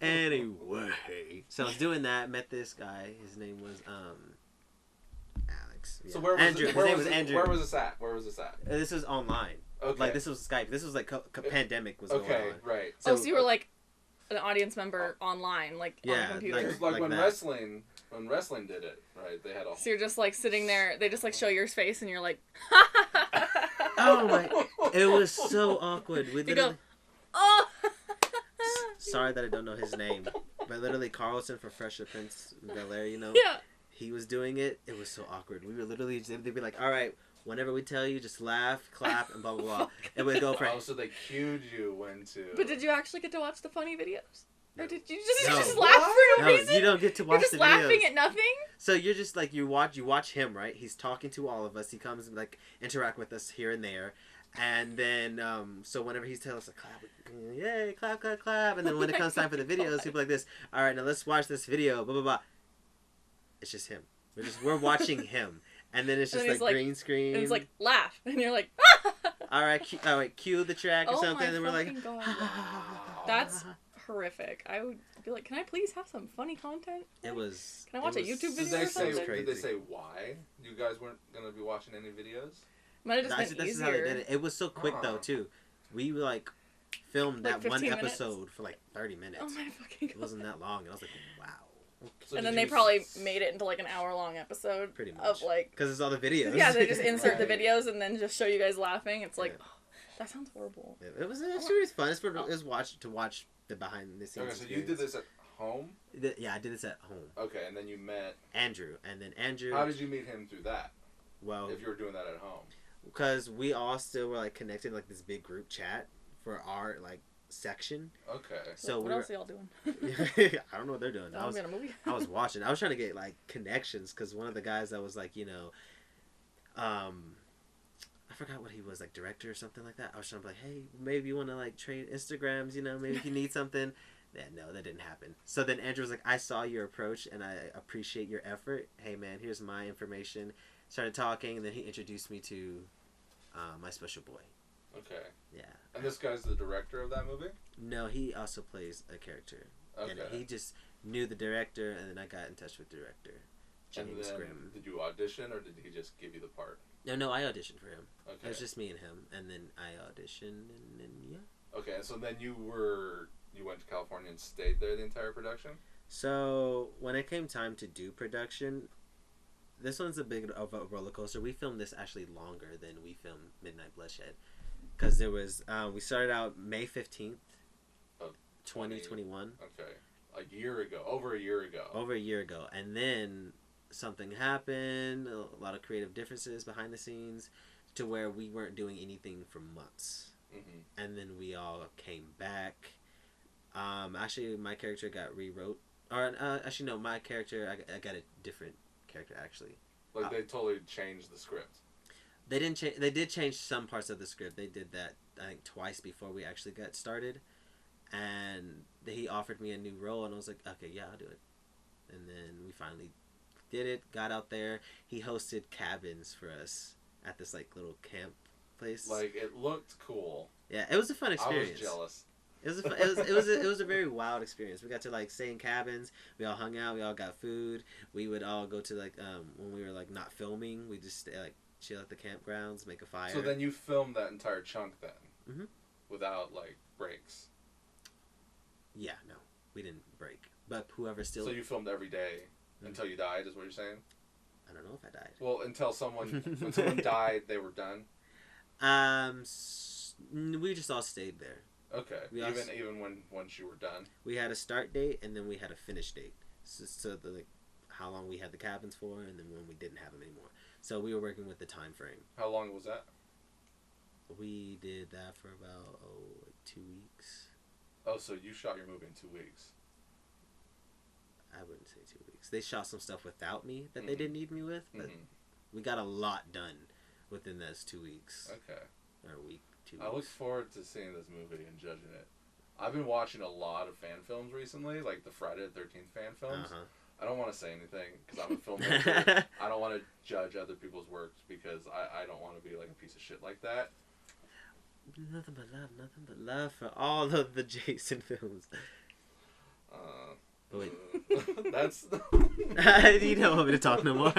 Anyway, so I was doing that. Met this guy. His name was Alex. So Yeah. where was Andrew? It, His name was Andrew. Where was this at? Where was this at? This was online. Okay. Like this was Skype. This was like pandemic was going Okay, on. right. So you were like an audience member online, like on Yeah, the computer. It was like, like when that. wrestling did it, right? They had a So you're just like sitting there. They just like show your face, and you're like, Oh my! It was so awkward. We You literally. go, oh. Sorry that I don't know his name, but literally Carlson from Fresh Prince of Bel-Air, you know, Yeah. he was doing it. It was so awkward. We were literally, they'd be like, all right, whenever we tell you, just laugh, clap, and blah, blah, blah. And we'd go for Oh, so they cued you when to. But did you actually get to watch the funny videos? Or did you No. just laugh for no No, reason? you don't get to You're watch just the laughing videos. at nothing? So you're just like, you watch him, right? He's talking to all of us. He comes and like interact with us here and there. And then, so whenever he tells us to clap, yay, clap, clap, clap. And then when it comes time for the videos, he'll be like this, all right, now let's watch this video, blah, blah, blah. It's just him. We're watching him. And then it's And just then he's like like- green screen. And it's like, laugh. And you're like, all right, cue the track or oh something. my And then we're like, fucking God. That's horrific. I would be like, can I please have some funny content? it was. Can I watch it a was- YouTube Did video they or say? something? Crazy. Did they say why you guys weren't gonna be watching any videos? Might have just That's been just how they easier. did it. It was so quick though too. We like filmed Like that one 15 minutes? episode for like 30 minutes. Oh my fucking God. It wasn't that long, and I was like, wow. So And did then they you- probably made it into like an hour-long episode Pretty much. of like, Because it's all the videos. yeah, they just insert the Right. videos and then just show you guys laughing. It's like, Yeah. oh, that sounds horrible. It was really fun. It was to watch the behind the scenes. Okay, so you did this at home. Yeah, I did this at home. Okay, and then you met. Andrew, and then Andrew. How did you meet him through that? Well, If you were doing that at home. because we all still were like connected like this big group chat for our like section. Okay. So what we else were, are y'all doing? I don't know what they're doing. I'm in a movie. I was watching. I was trying to get like connections because one of the guys that was like, I forgot what he was, like director or something like that. I was trying to be like, hey, maybe you want to like trade Instagrams, maybe if you need something. Yeah, no, that didn't happen. So then Andrew was like, I saw your approach and I appreciate your effort. Hey man, here's my information. Started talking and then he introduced me to my special boy. Okay. Yeah. And this guy's the director of that movie? No, he also plays a character. Okay. And he just knew the director and then I got in touch with the director. And James then, Grimm. did you audition or did he just give you the part? No, I auditioned for him. It Okay. was just me and him, and then I auditioned, and then yeah. Okay, and so then you went to California and stayed there the entire production? So when it came time to do production, this one's a big of a roller coaster. We filmed this actually longer than we filmed Midnight Bloodshed, because there was we started out May 15th, Of 2021, Okay. Over a year ago. over a year ago, and then something happened, a lot of creative differences behind the scenes, to where we weren't doing anything for months. hmm And then we all came back. Actually, my character got rewrote. Or actually, no, my character I got a different character actually. Like they totally changed the script. They didn't change. They did change some parts of the script. They did that I think twice before we actually got started. And he offered me a new role, and I was like, okay, yeah, I'll do it. And then we finally did it. Got out there. He hosted cabins for us at this like little camp place. Like it looked cool. Yeah, it was a fun experience. I was jealous. It was it was a very wild experience. We got to like stay in cabins. We all hung out. We all got food. We would all go to like when we were like not filming, we just stay, like chill at the campgrounds, make a fire. So then you filmed that entire chunk then, Mhm. without like breaks. Yeah, no, we didn't break. But whoever still, So you filmed every day until you died, is what you're saying? I don't know if I died. Well, until when someone died, they were done. We just all stayed there. Okay. We Even also- once you were done. We had a start date and then we had a finish date. So the like how long we had the cabins for, and then when we didn't have them anymore. So we were working with the time frame. How long was that? We did that for about 2 weeks. Oh, so you shot your movie in 2 weeks. I wouldn't say 2 weeks. They shot some stuff without me that they Mhm. didn't need me with, but Mhm. we got a lot done within those 2 weeks. Okay. Or a week, 2 I look weeks. forward to seeing this movie and judging it. I've been watching a lot of fan films recently, like the Friday the 13th fan films. Uh-huh. I don't want to say anything because I'm a filmmaker. I don't want to judge other people's works because I don't want to be like a piece of shit like that. Nothing but love for all of the Jason films. But wait. That's. You don't want me to talk no more.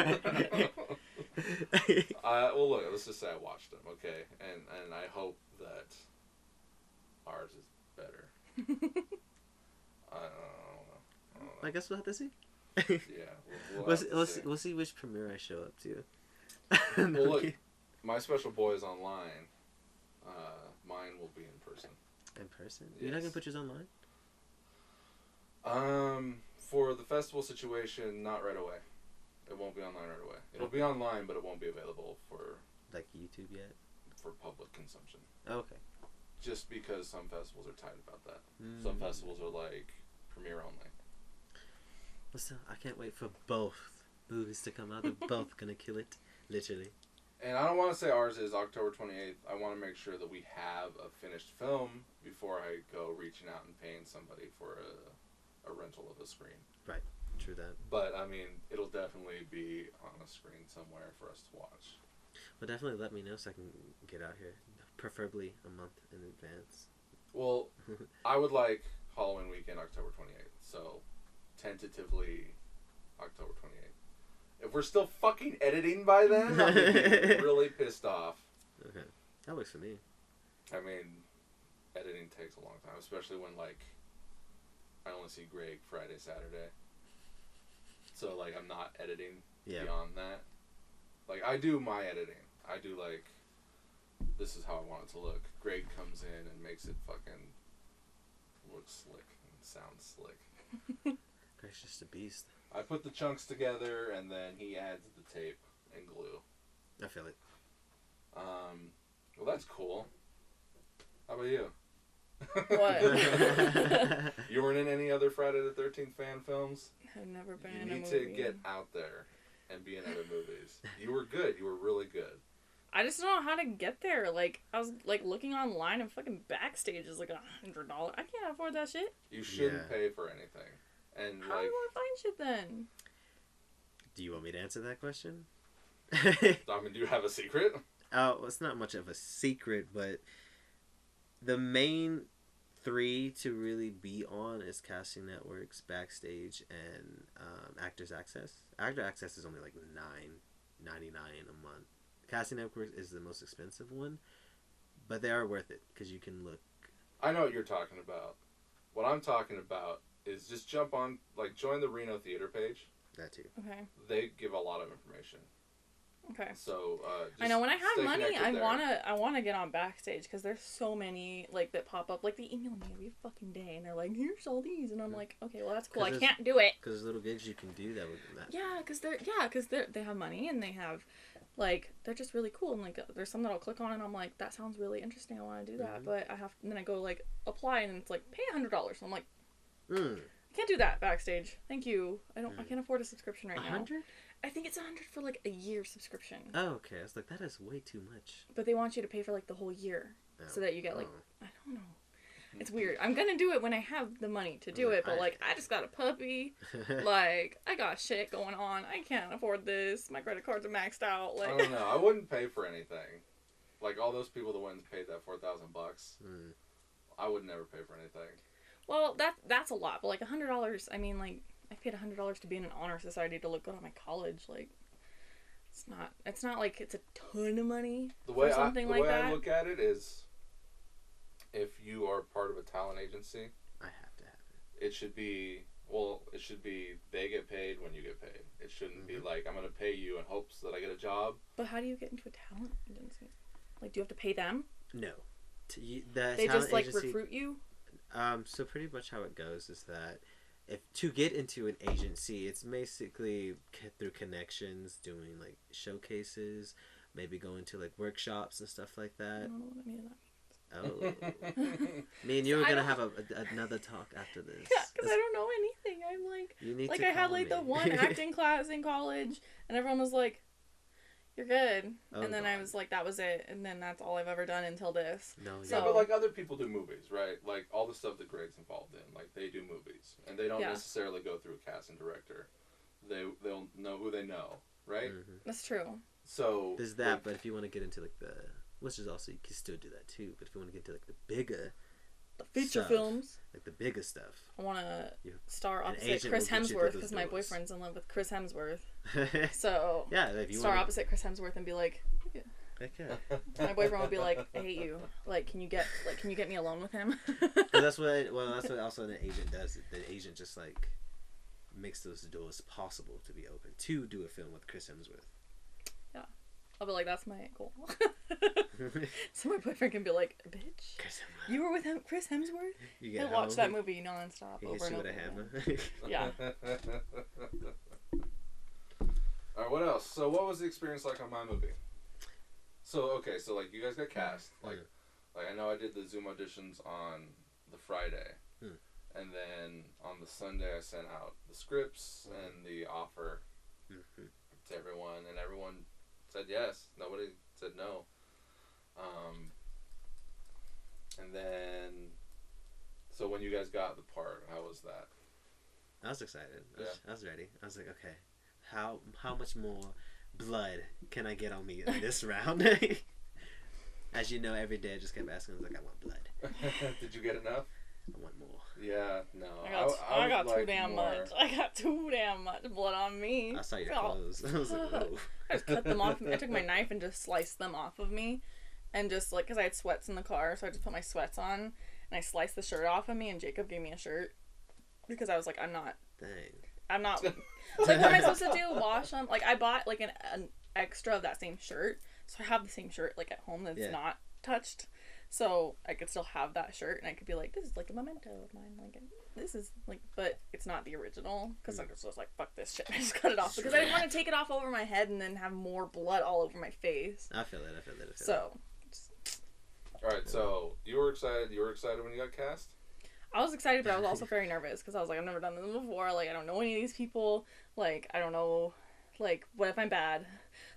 Well, look. Let's just say I watched them, okay, and I hope that ours is better. I don't know. I guess we'll have to see. Yeah, we'll have to see. We'll see which premiere I show up to. Well, look, my special boy is online, be in person. In person? Yes. You're not gonna put yours online? For the festival situation, not right away. It won't be online right away. It'll be online, but it won't be available for Like YouTube yet? for public consumption. Oh, okay. Just because some festivals are tight about that. Some festivals are like premiere only. Well, still, I can't wait for both movies to come out. They're both gonna kill it, literally. And I don't want to say ours is October 28th. I want to make sure that we have a finished film before I go reaching out and paying somebody for a rental of a screen. Right. True that. But, I mean, it'll definitely be on a screen somewhere for us to watch. But definitely let me know so I can get out here. Preferably a month in advance. Well, I would like Halloween weekend, October 28th. So, tentatively, October 28th. If we're still fucking editing by then, I'm going to be really pissed off. Okay. That works for me. I mean, editing takes a long time, especially when, like, I only see Greg Friday, Saturday. So, like, I'm not editing beyond that. Like, I do my editing. I do, like, this is how I want it to look. Greg comes in and makes it fucking look slick and sound slick. Greg's just a beast. I put the chunks together, and then he adds the tape and glue. I feel it. Well, that's cool. How about you? What? You weren't in any other Friday the 13th fan films? I've never been You in a need movie. to get out there and be in other movies. You were good. You were really good. I just don't know how to get there. Like, I was, like, looking online and fucking Backstage is like $100. I can't afford that shit. You shouldn't pay for anything. And, How do I find shit then? Do you want me to answer that question? I mean, do you have a secret? Oh, it's not much of a secret, but the main three to really be on is Casting Networks, Backstage, and Actors Access. Actor Access is only like $9.99 a month. Casting Networks is the most expensive one, but they are worth it because you can look. I know what you're talking about. What I'm talking about is just jump on, like, join the Reno Theater page. That too. Okay. They give a lot of information. Okay. So, just I know when I have stay money, connected there. I wanna get on Backstage because there's so many like that pop up. Like they email me every fucking day and they're like, "Here's all these," and I'm like, "Okay, well that's cool. I can't do it." Because there's little gigs you can do that with that. Yeah, because they have money and they have, like, they're just really cool and like there's some that I'll click on and I'm like, that sounds really interesting. I want to do that, but and then I go like apply and it's like pay $100. I'm like, I can't do that Backstage. Thank you. I can't afford a subscription right now. 100? I think it's 100 for like a year subscription. Oh, okay. I was like, that is way too much. But they want you to pay for like the whole year so that you get like I don't know. Mm-hmm. It's weird. I'm gonna do it when I have the money to do it, but like I just got a puppy. Like I got shit going on. I can't afford this. My credit cards are maxed out. Like I don't know. I wouldn't pay for anything. Like all those people that went and paid that $4,000. I would never pay for anything. Well, that's a lot, but like $100. I mean, like I paid $100 to be in an honor society to look good on my college. Like it's not like it's a ton of money for something like that. I look at it is, if you are part of a talent agency, I have to have it should be they get paid when you get paid. It shouldn't be like I'm gonna pay you in hopes that I get a job. But how do you get into a talent agency? Like, do you have to pay them? No. They just like recruit you? So pretty much how it goes is that to get into an agency, it's basically through connections, doing like showcases, maybe going to like workshops and stuff like that. I don't know what any of that means. Oh, me and you are gonna have another talk after this. Yeah, because I don't know anything. I'm like, you need like to I had call like me. the one acting class in college, and everyone was like, "You're good," and then I was like, "That was it," and then that's all I've ever done until this. No, Yeah, but like other people do movies, right? Like all the stuff that Greg's involved in, like they do movies, and they don't necessarily go through a casting director. They'll know who they know, right? That's true. So there's that, but if you want to get into like which is also, you can still do that too, but if you want to get into like the feature stuff, films, like the bigger stuff, I want to star an opposite agent Chris will get you Hemsworth through because those my doors. boyfriend's in love with Chris Hemsworth. So yeah, if you star wanna, opposite Chris Hemsworth and be like, heck yeah. my boyfriend would be like, "I hate you. Like, can you get me alone with him?" That's what also an agent does. The agent just like makes those doors possible to be open to do a film with Chris Hemsworth. Yeah. I'll be like, that's my goal. So my boyfriend can be like, bitch, you were with him, Chris Hemsworth? You get I watch home, that movie nonstop he over hits and you over with a hammer. again. Yeah. All right, what else? So what was the experience like on my movie? So okay, so like you guys got cast. Like I know I did the Zoom auditions on the Friday, and then on the Sunday I sent out the scripts and the offer to everyone, and everyone said yes. Nobody said no. And then, so when you guys got the part, how was that? I was excited. Yeah. I was ready. I was like, okay, how much more blood can I get on me in this round? As you know, every day I just kept asking. I was like, I want blood. Did you get enough? I want more. Yeah, no. I got would too like damn more. much. I got too damn much blood on me. I saw your Oh, clothes. I was like, whoa. I just cut them off. I took my knife and just sliced them off of me. And just, like, because I had sweats in the car, so I just put my sweats on. And I sliced the shirt off of me, and Jacob gave me a shirt. Because I was like, I'm not. Dang. Like, what am I supposed to do? Wash them? Like, I bought, like, an extra of that same shirt. So I have the same shirt, like, at home that's not touched. So I could still have that shirt, and I could be like, this is, like, a memento of mine. Like, this is, like, but it's not the original. Because I was just like, fuck this shit. I just cut it off. Because I didn't want to take it off over my head and then have more blood all over my face. I feel it. So... All right, so you were excited. You were excited when you got cast. I was excited, but I was also very nervous because I was like, I've never done this before. Like, I don't know any of these people. Like, I don't know. Like, what if I'm bad?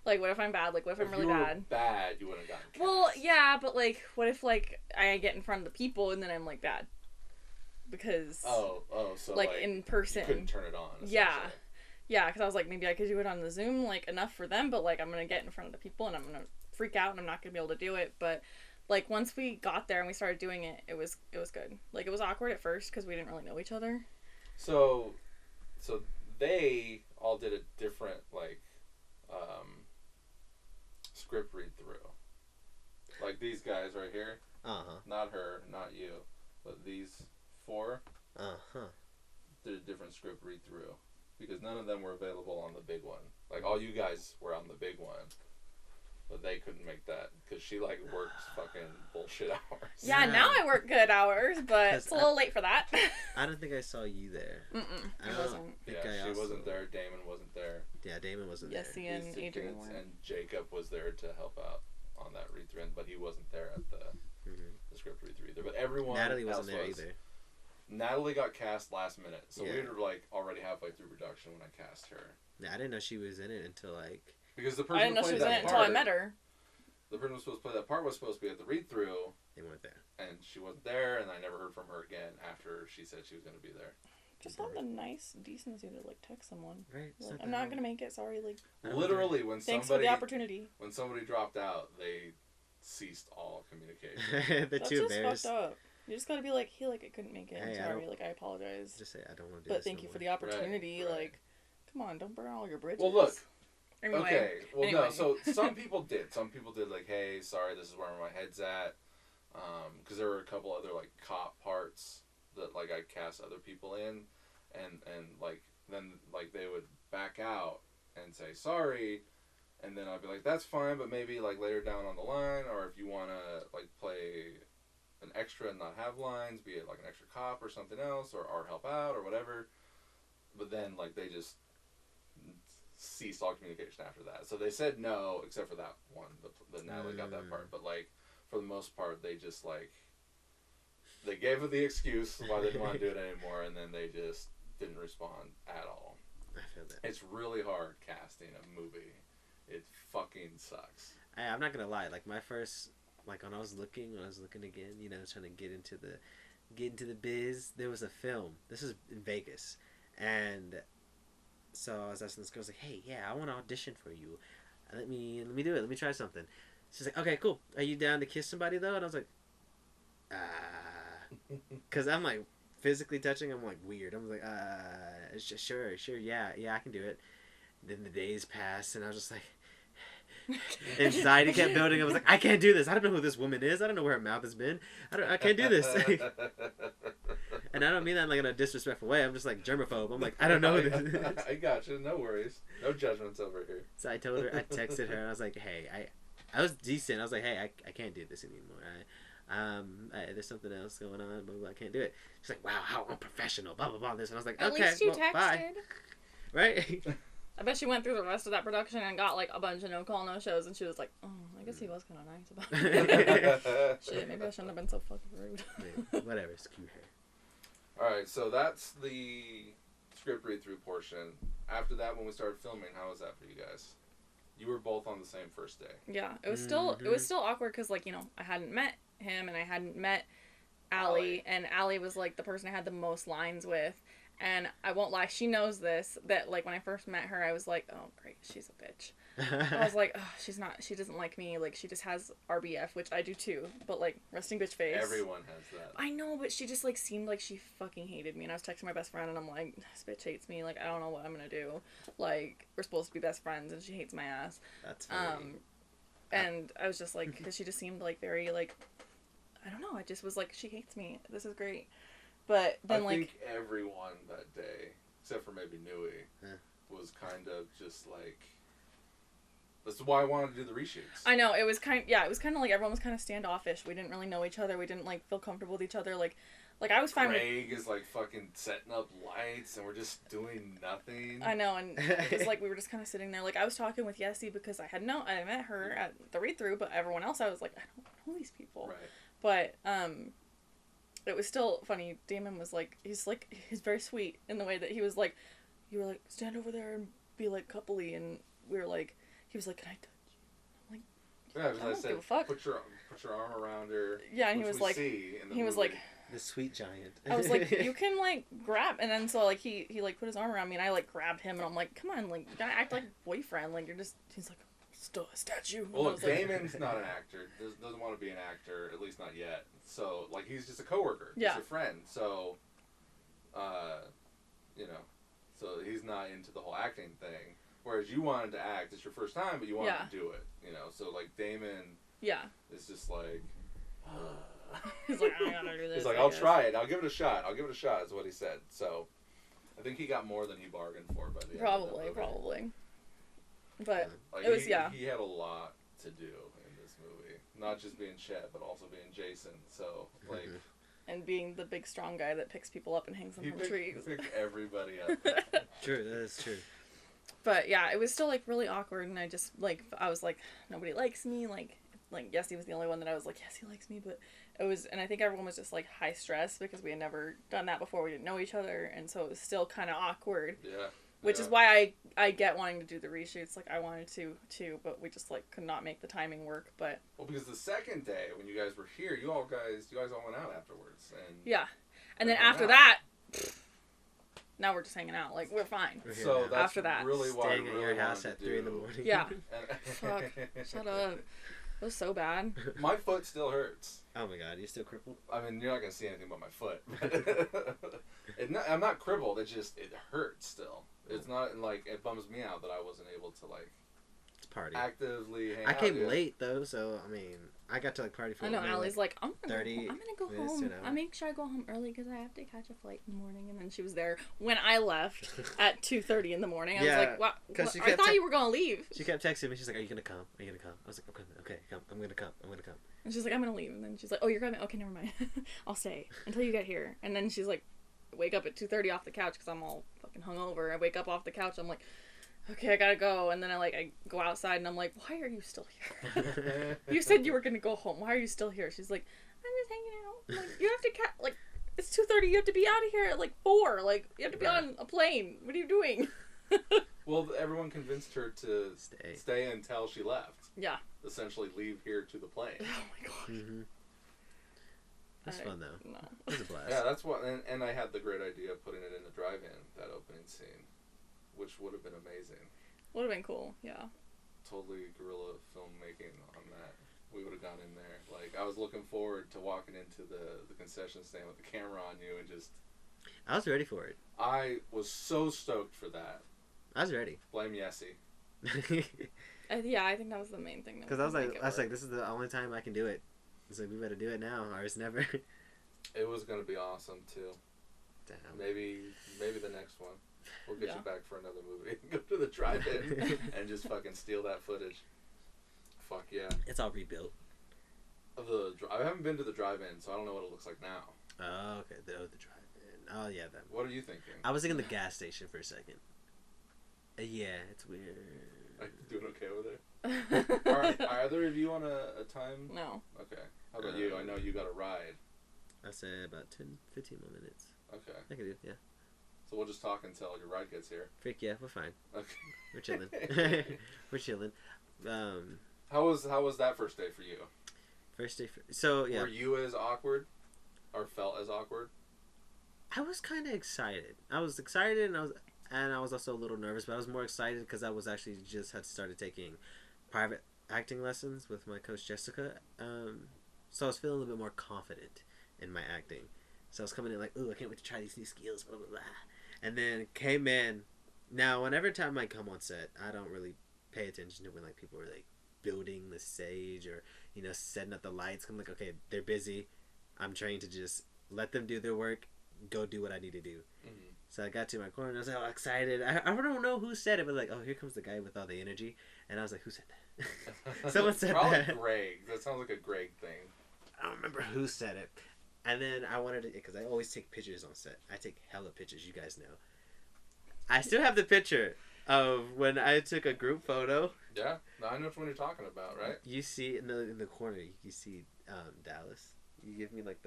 Like, what if I'm bad? Like, what if I'm really bad? Bad, you wouldn't have gotten cast. Well, yeah, but like, what if like I get in front of the people and then I'm like bad? Because so like in person, you couldn't turn it on. Yeah, because I was like, maybe I could do it on the Zoom, like enough for them, but like I'm gonna get in front of the people and I'm gonna freak out and I'm not gonna be able to do it, but. Like, once we got there and we started doing it, it was good. Like, it was awkward at first because we didn't really know each other. So they all did a different, like, script read-through. Like, these guys right here. Not her, not you. But these four. Did a different script read-through. Because none of them were available on the big one. Like, all you guys were on the big one. But they couldn't make that because she like works fucking bullshit hours. Yeah, now I work good hours, but it's a little late for that. I don't think I saw you there. I wasn't. She wasn't there. Damon wasn't there. Yeah, Damon wasn't there. Jesse and Adrian were. And Jacob was there to help out on that read through, but he wasn't there at the script read through either. But everyone. Natalie wasn't there either. Natalie got cast last minute, so we were like already halfway through production when I cast her. Yeah, I didn't know she was in it until like. Because the person I didn't know she was in it until I met her. The person who was supposed to play that part was supposed to be at the read-through. They weren't there. And she wasn't there, and I never heard from her again after she said she was going to be there. Just have the nice decency to, like, text someone. Right. Like, I'm not going to make it, sorry. Like, literally, when thanks for the opportunity. When somebody dropped out, they ceased all communication. That's too embarrassed. Fucked up. You just got to be like, hey, like, I couldn't make it. I'm Hey, sorry. Like, I apologize. Just say, I don't want to do but this thank you no for more. the opportunity. Right. Like, come on, don't burn all your bridges. Well, look. Anyway, okay. Well, no. So some people did. Some people did like, "Hey, sorry, this is where my head's at," because there were a couple other like cop parts that like I cast other people in, and like then like they would back out and say sorry, and then I'd be like, "That's fine, but maybe like later down on the line, or if you wanna like play an extra and not have lines, be it like an extra cop or something else, or help out or whatever." But then like they just ceased all communication after that. So they said no, except for that one. The Natalie got that part. But, like, for the most part, they just, like, they gave it the excuse why they didn't want to do it anymore, and then they just didn't respond at all. I feel that. It's really hard casting a movie. It fucking sucks. I'm not going to lie. Like, my first, like, when I was looking again, you know, trying to get into the biz, there was a film. This is in Vegas. And so I was asking this girl, I was like, hey, yeah, I want to audition for you. Let me do it. Let me try something. She's like, okay, cool. Are you down to kiss somebody, though? And I was like, because I'm, like, physically touching. I'm, like, weird. I'm like, sure, yeah, I can do it. Then the days passed, and I was just like, anxiety kept building. I was like, I can't do this. I don't know who this woman is. I don't know where her mouth has been. I can't do this. And I don't mean that like in a disrespectful way. I'm just like germaphobe. I'm like, I don't know who this is. I got you. No worries. No judgments over here. So I told her, I texted her, and I was like, hey, I was decent. I was like, hey, I can't do this anymore. There's something else going on. Blah, blah, blah, I can't do it. She's like, wow, how unprofessional. Blah blah blah. This, and I was like, At okay, least you well, texted. bye. Right. I bet she went through the rest of that production and got like a bunch of no call, no shows, and she was like, "Oh, I guess he was kind of nice about it." Shit, maybe I shouldn't have been so fucking rude. Yeah, whatever, it's cute hair. All right, so that's the script read through portion. After that, when we started filming, how was that for you guys? You were both on the same first day. Yeah, it was still awkward because like I hadn't met him and I hadn't met Allie, and Allie was like the person I had the most lines with. And I won't lie, she knows this, that, like, when I first met her, I was like, oh, great, she's a bitch. I was like, oh, she doesn't like me, like, she just has RBF, which I do too, but, like, resting bitch face. Everyone has that. I know, but she just, like, seemed like she fucking hated me, and I was texting my best friend, and I'm like, this bitch hates me, like, I don't know what I'm gonna do. Like, we're supposed to be best friends, and she hates my ass. That's funny. And I was just, like, because she just seemed, like, very, like, I don't know, I just was like, she hates me, this is great. But then, I think everyone that day, except for maybe Nui, was kind of just like. That's why I wanted to do the reshoots. I know, it was kind of like everyone was kind of standoffish. We didn't really know each other. We didn't like feel comfortable with each other. Like I was fine. Greg is like fucking setting up lights, and we're just doing nothing. I know, and it's like we were just kind of sitting there. Like I was talking with Yessie because I met her at the read through, but everyone else I was like, I don't know these people. Right. But it was still funny. Damon was like, he's very sweet in the way that he was like, you were like, stand over there and be like coupley, and we were like, he was like, can I touch you? I'm like, yeah, I said, put your arm around her. Yeah, and he was like, the sweet giant. I was like, you can like grab, and then so like he like put his arm around me, and I like grabbed him, and I'm like, come on, like you gotta act like boyfriend, like he's like. Still a statue. Well, look, Damon's not an actor. Doesn't want to be an actor, at least not yet. So, like, he's just a coworker. Yeah. He's a friend. So, so he's not into the whole acting thing. Whereas you wanted to act. It's your first time, but you wanted to do it. So, like, Damon is just like... he's like, I gotta do this. He's like, I'll try it. I'll give it a shot. Is what he said. So, I think he got more than he bargained for by the end of the movie. Probably. But like, it was, he had a lot to do in this movie. Not just being Chet, but also being Jason. So, like... And being the big, strong guy that picks people up and hangs them from trees. He picked everybody up. True, that is true. But, yeah, it was still, like, really awkward, and I just, like, I was like, nobody likes me, like, Yessie was the only one that I was like, yes, he likes me, but it was, and I think everyone was just, like, high stress, because we had never done that before, we didn't know each other, and so it was still kind of awkward. Yeah. Which is why I get wanting to do the reshoots. Like, I wanted to, too, but we just, like, could not make the timing work, but... Well, because the second day, when you guys were here, you guys all went out afterwards, and... Yeah. And then after that, now we're just hanging out. Like, we're fine. So that's after that. really why Staying at your house at 3 in the morning. Yeah. Fuck. Shut up. It was so bad. My foot still hurts. Oh my god, you're still crippled? I mean, you're not going to see anything but my foot. I'm not crippled, it hurts still. It's not, like, it bums me out that I wasn't able to, like, party. Actively hang out. I came late, though, so, I mean, I got to, like, party for I know, Allie's like, I'm gonna go home. I make sure I go home early because I have to catch a flight in the morning. And then she was there when I left at 2:30 in the morning. I was like, what? I thought you were going to leave. She kept texting me. She's like, are you going to come? Are you going to come? I was like, okay, come. I'm going to come. And she's like, I'm going to leave. And then she's like, oh, you're coming? Okay, never mind. I'll stay until you get here. And then she's like, wake up at 2:30 off the couch because I'm all fucking hungover. I wake up off the couch. I'm like, okay, I gotta go. And then I go outside and I'm like, why are you still here? You said you were gonna go home. Why are you still here? She's like, I'm just hanging out. I'm like, you have to it's 2:30. You have to be out of here at like 4. Like, you have to be on a plane. What are you doing? Well, everyone convinced her to stay until she left. Yeah. Essentially leave here to the plane. Oh my gosh. Mm-hmm. That's fun though. No. It was a blast. Yeah, that's what, and I had the great idea of putting it in the drive-in, that opening scene, which would have been amazing. Would have been cool, yeah. Totally guerrilla filmmaking on that. We would have gone in there. Like, I was looking forward to walking into the concession stand with the camera on you and just... I was ready for it. I was so stoked for that. I was ready. Blame Yessie. Yeah, I think that was the main thing. Because I was like, this is the only time I can do it. It's like, we better do it now, or it's never. It was going to be awesome, too. Damn. Maybe the next one. We'll get Yeah. you back for another movie. Go to the drive-in and just fucking steal that footage. Fuck yeah. It's all rebuilt. I haven't been to the drive-in, so I don't know what it looks like now. Oh, okay. The drive-in. Oh, yeah. That. What are you thinking? I was thinking the gas station for a second. Yeah, it's weird. Are you doing okay over there? Are either of you on a time? No. Okay. How about you? I know you got a ride. I'll say about 10, 15 more minutes. Okay. I can do, yeah. So we'll just talk until your ride gets here. Freak, yeah, we're fine. Okay. We're chilling. We're chilling. How was that first day for you? First day. So, yeah. Were you as awkward? Or felt as awkward? I was kind of excited. I was excited and I was also a little nervous, but I was more excited because I was actually just had started taking private acting lessons with my coach Jessica. So I was feeling a little bit more confident in my acting. So I was coming in like, ooh, I can't wait to try these new skills, blah, blah, blah. And then came in. Now, whenever time I come on set, I don't really pay attention to when like people are like building the stage or, you know, setting up the lights. I'm like, okay, they're busy. I'm trying to just let them do their work, go do what I need to do. Mm-hmm. So I got to my corner and I was all excited. I don't know who said it, but like, oh, here comes the guy with all the energy. And I was like, who said that? Someone said Probably that. Greg. That sounds like a Greg thing. I don't remember who said it. And then I wanted to, because I always take pictures on set. I take hella pictures, you guys know. I still have the picture of when I took a group photo. Yeah, I know which one you're talking about, right? You see in the corner, you see Dallas. You give me like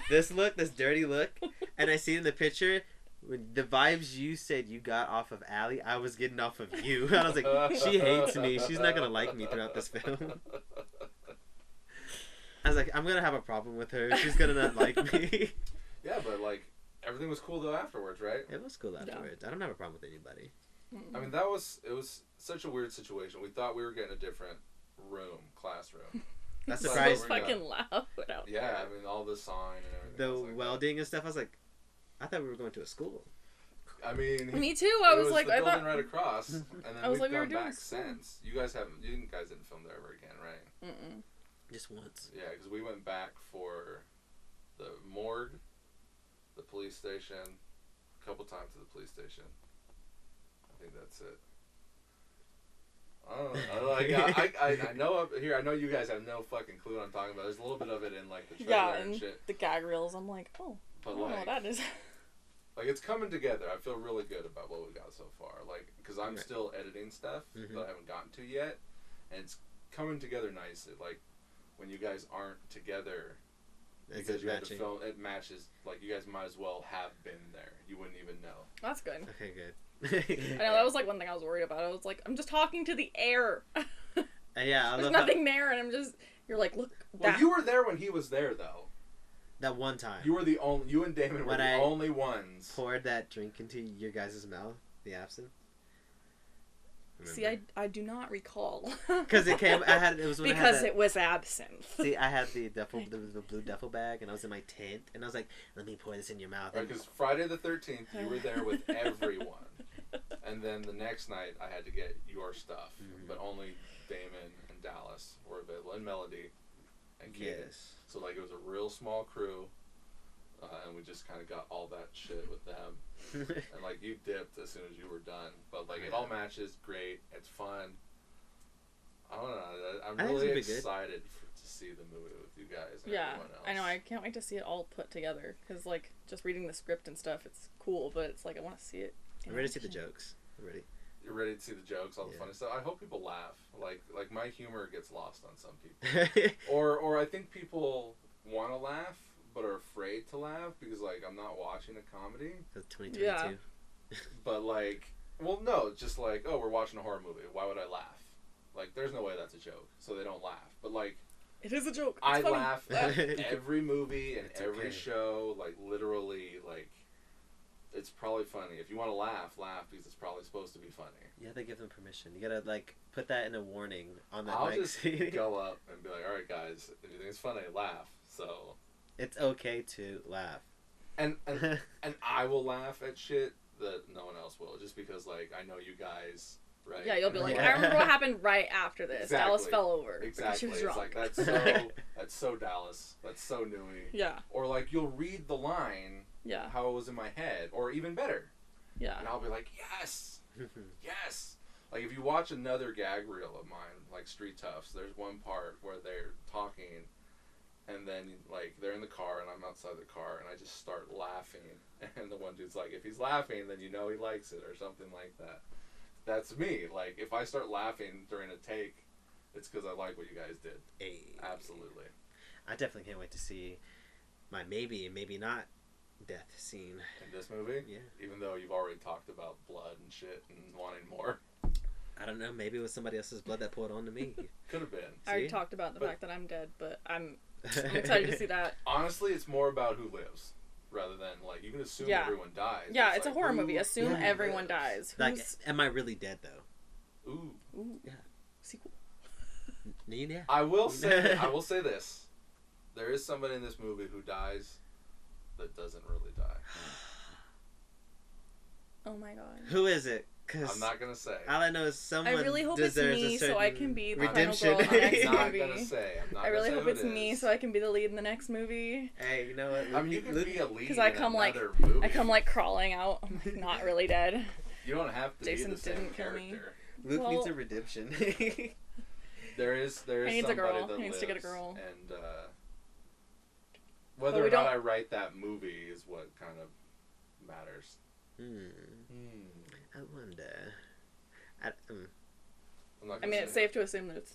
this look, this dirty look, and I see in the picture when the vibes you said you got off of Allie, I was getting off of you. I was like, she hates me. She's not gonna like me throughout this film. I was like, I'm gonna have a problem with her. She's gonna not like me. Yeah, but like everything was cool though afterwards, right? It was cool afterwards. Yeah. I don't have a problem with anybody. I mean, it was such a weird situation. We thought we were getting a different classroom. That's surprising. So fucking loud out Yeah, there. I mean, all the sign and everything. The like welding and stuff. I was like, I thought we were going to a school. I mean, me too. I was like, the I building thought right across, and then I was we've like, we were gone doing back school. since. You guys didn't film there ever again, right? Mm-mm. Just once. Yeah, because we went back for the morgue, the police station, a couple times to the police station. I think that's it. I don't know. I know up here. I know you guys have no fucking clue what I'm talking about. There's a little bit of it in like the trailer Yeah, and and shit. the gag reels. I'm like, oh, But oh, like, that is. like it's coming together. I feel really good about what we got so far. Like, because I'm Right. still editing stuff Mhm. that I haven't gotten to yet, and it's coming together nicely. Like when you guys aren't together. Is Because it you had to matching? film, it matches. Like you guys might as well have been there. You wouldn't even know. That's good. Okay, good. I know that was like one thing I was worried about. I was like, I'm just talking to the air. Yeah, I There's love nothing there, and I'm just. You're like, look. Well, you were there when he was there, though. that one time. You were the only. You and Damon were When the I only ones. poured that drink into your guys' mouth, the absinthe. See, I do not recall. Because it came. It was when because I had it was absinthe. See, I had the blue duffel bag, and I was in my tent, and I was like, "Let me pour this in your mouth." Right, because Friday the 13th, you were there with everyone, and then the next night I had to get your stuff, but only Damon and Dallas were available, and Melody, and Katie. Yes. So like it was a real small crew, and we just kind of got all that shit with them. And like you dipped as soon as you were done, but like it all matches great. It's fun. I don't know. I'm I think really it's gonna be good. excited to see the movie with you guys and Yeah, everyone else. I know. I can't wait to see it all put together. Because, like, just reading the script and stuff, it's cool, but it's like, I want to see it. I'm ready to see the jokes. I'm ready. You're ready to see the jokes, all the Yeah. funny stuff. I hope people laugh. Like my humor gets lost on some people, or I think people want to laugh but are afraid to laugh because like I'm not watching a comedy. That's 2022. Yeah. But like, well, no, just like, oh, we're watching a horror movie. Why would I laugh? Like, there's no way that's a joke, so they don't laugh. But like, It is a joke. It's I funny. laugh at every movie and It's every okay. show. Like literally, like it's probably funny. If you want to laugh because it's probably supposed to be funny. You have to give them permission. You gotta like put that in a warning on that I'll mic. just go up and be like, all right, guys, if you think it's funny, laugh. So. It's okay to laugh. And I will laugh at shit that no one else will, just because like I know you guys, right? Yeah, you'll be like, Yeah. I remember what happened right after this. Exactly. Dallas fell over. Because Exactly. she was It's drunk. like that's so Dallas. That's so Nui. Yeah. Or like you'll read the line Yeah. how it was in my head, or even better. Yeah. And I'll be like, yes, yes. Like if you watch another gag reel of mine, like Street Toughs, there's one part where they're talking, and then like they're in the car and I'm outside the car and I just start laughing, and the one dude's like, if he's laughing, then you know he likes it or something like that. That's me. Like if I start laughing during a take, it's because I like what you guys did. Hey. Absolutely. I definitely can't wait to see my maybe and maybe not death scene In this movie? Yeah. Even though you've already talked about blood and shit and wanting more. I don't know, maybe it was somebody else's blood that poured onto me. Could have been. I already See? talked about the But- fact that I'm dead, but I'm excited to see that. Honestly, it's more about who lives rather than like you can assume Yeah. everyone dies. Yeah, it's a like, horror who movie. Assume Yeah. everyone lives? dies. Like, Who's... am I really dead though? Ooh. Ooh. Yeah. Sequel. Yeah. I will say this. There is somebody in this movie who dies that doesn't really die. Oh my god. Who is it? Cause I'm not gonna say. all I know is someone I really hope it's deserves me a so I certain can be the redemption. final girl in the next I'm not movie. gonna say. I'm not I really gonna say hope who it's it me is. so I can be the lead in the next movie. Hey, you know what? I mean, you can be a lead 'Cause I in come, like- another movie. I come like crawling out. I'm like not really dead. You don't have to Jason be the same didn't kill me. character. Luke Well- needs a redemption. There is He needs a somebody girl. that He needs to get a lives, girl. and whether we or not don't- I write that movie is what kind of matters. I wonder. I'm not I gonna mean, say it's safe to assume that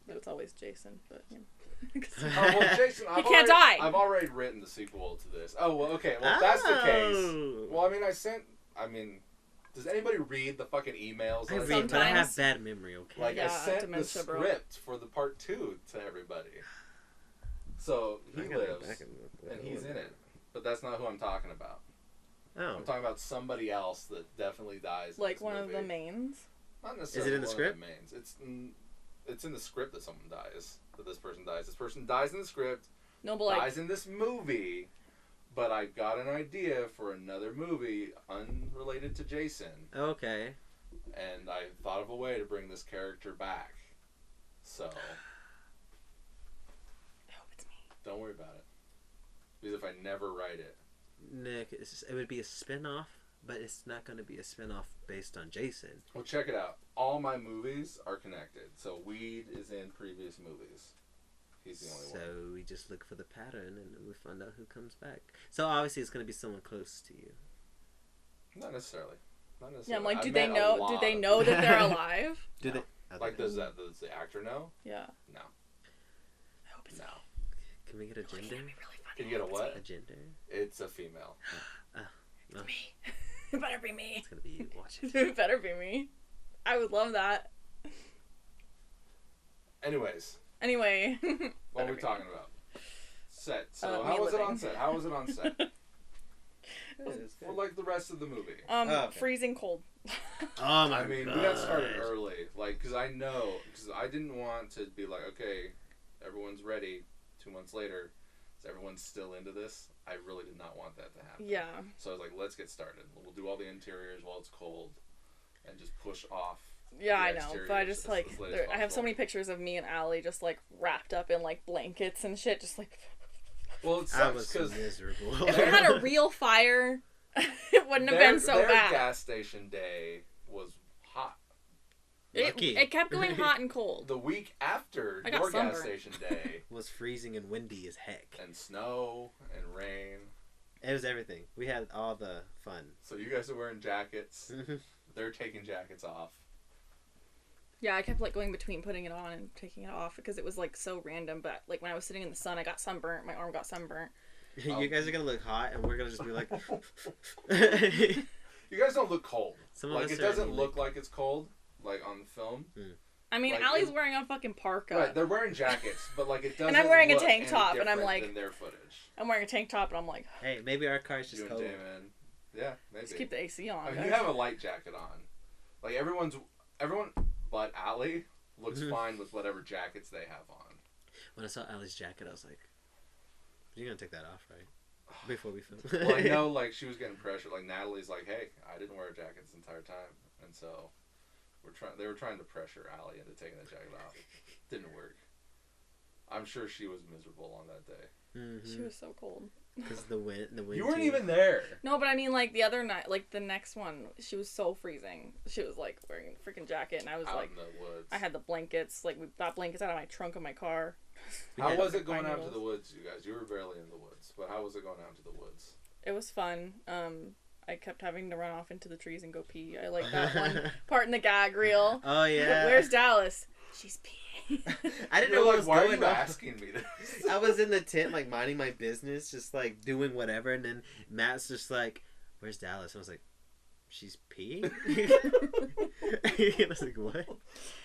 it's always Jason, but you know. Oh, well, Jason, He can't die. I've already written the sequel to this. Oh, well, okay. Well, if that's the case. Oh. Well, I mean, does anybody read the fucking emails? I that read, but I have Sometimes. bad memory. Okay. Like, I Yeah, sent dementia, the bro. script for the part 2 to everybody. So, he I gotta go lives, back and look. and he's in it. But that's not who I'm talking about. Oh. I'm talking about somebody else that definitely dies. in Like this one of movie. the mains. Not necessarily in the one script? Of the mains. It's in the script that someone dies. That this person dies. This person dies in the script. No, but like Dies in this movie. But I got an idea for another movie unrelated to Jason, Okay. and I thought of a way to bring this character back. So I hope it's me. don't worry about it. Because if I never write it, Nick, it would be a spin-off, but it's not going to be a spin-off based on Jason. well, check it out. All my movies are connected. So Weed is in previous movies. He's the only So one. we just look for the pattern and we find out who comes back. So obviously it's going to be someone close to you. Not necessarily. Not necessarily. Yeah, I'm like, I do they met a know? lot Do they of- know that they're alive? Do No. they? Oh, Like, they does don't. the actor know? Yeah. No. I hope it's No. me. Can we get a Like, gender? it'd be really funny. Can you get a if it's what? A gender? It's a female. No, me. It better be me. it's going to be you. Watch it. It better be me. I would love that. Anyways, Anyway. what are we Better be. talking about? Set. So Me how was it living. on set? How was it on set? It's For good. like the rest of the movie. Oh, okay. Freezing cold. Oh my I mean, we got started early, like, because I didn't want to be like, okay, everyone's ready 2 months later, is everyone still into this? I really did not want that to happen. Yeah. So I was like, let's get started. We'll do all the interiors while it's cold, and just push off. Yeah, the I know. But I exteriors just as like, late as I have so possible. many pictures of me and Allie just like wrapped up in like blankets and shit, just like. Well, it I sucks was because miserable. If we had a real fire, it wouldn't have been so their bad. gas station day was hot. Lucky. It kept going hot and cold. The week after I got your gas sunburned. station day, was freezing and windy as heck. and snow and rain. It was everything. We had all the fun. So you guys are wearing jackets. They're taking jackets off. Yeah, I kept like going between putting it on and taking it off because it was like so random. But like when I was sitting in the sun, I got sunburnt. My arm got sunburnt. You guys are gonna look hot, and we're gonna just be like. You guys don't look cold. Some of Like, us it are doesn't anemic. look like it's cold, like on the film. I mean, Like, Allie's it- wearing a fucking parka. Right, they're wearing jackets, but like it doesn't. I'm wearing a look tank any top, and I'm different like- than their footage. I'm wearing a tank top, and I'm like, Hey, maybe our car's just You and cold. J-Man. Yeah, maybe. just keep the AC on. I mean, guys. you have a light jacket on. Like everyone but Allie looks fine with whatever jackets they have on. When I saw Allie's jacket, I was like, "You're gonna take that off, right?" Before we film. Well, I know, like, she was getting pressure. Like, Natalie's like, hey, I didn't wear a jacket this entire time. And so, they were trying to pressure Allie into taking the jacket off. Didn't work. I'm sure she was miserable on that day. She was so cold. Because the wind. You weren't too. even there. No, but I mean, like, the other night, like, the next one, she was so freezing. She was, like, wearing a freaking jacket, and I was, Out like, in the woods. I had the blankets. Like, we got blankets out of my trunk of my car. How was it going out to the woods, you guys? You were barely in the woods, but how was it going out to the woods? It was fun. I kept having to run off into the trees and go pee. I like that one part in the gag reel. Oh, yeah. Where's Dallas? She's peeing. I didn't You're know what like, was why are going you on. asking me this? I was in the tent, like, minding my business, just, like, doing whatever, and then Matt's just like, where's Dallas? And I was like, she's peeing? I was like, what?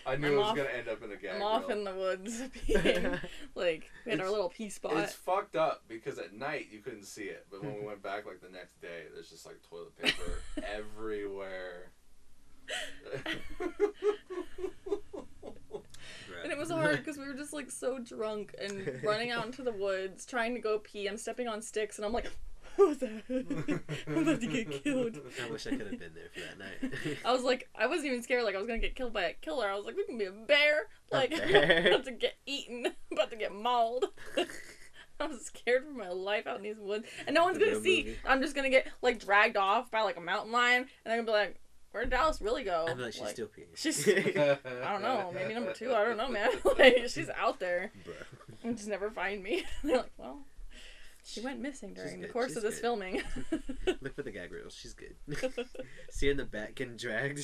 I knew it was going to end up in a gag I'm off reel. in the woods peeing. Like, we had our little pee spot. It's fucked up because at night you couldn't see it, but when we went back like the next day, there's just like toilet paper everywhere. And it was hard because we were just like so drunk and running out into the woods trying to go pee. I'm stepping on sticks and I'm like, what was that? I'm about to get killed. I wish I could have been there for that night. I was like, I wasn't even scared like I was gonna get killed by a killer. I was like, we can be a bear. Like, bear? I'm about to get eaten. I'm about to get mauled. I was scared for my life out in these woods. And no one's gonna Real see. movie. I'm just gonna get like dragged off by like a mountain lion and they're gonna be like, where'd Dallas really go? I'm like, she's still peeing. She's I don't know, maybe number 2, I don't know, man. Like, she's out there. Bro. And just never find me. They're like, well, she went missing She's during the good, course she's of this good. filming. Look for the gag reels. She's good. See her in the back getting dragged.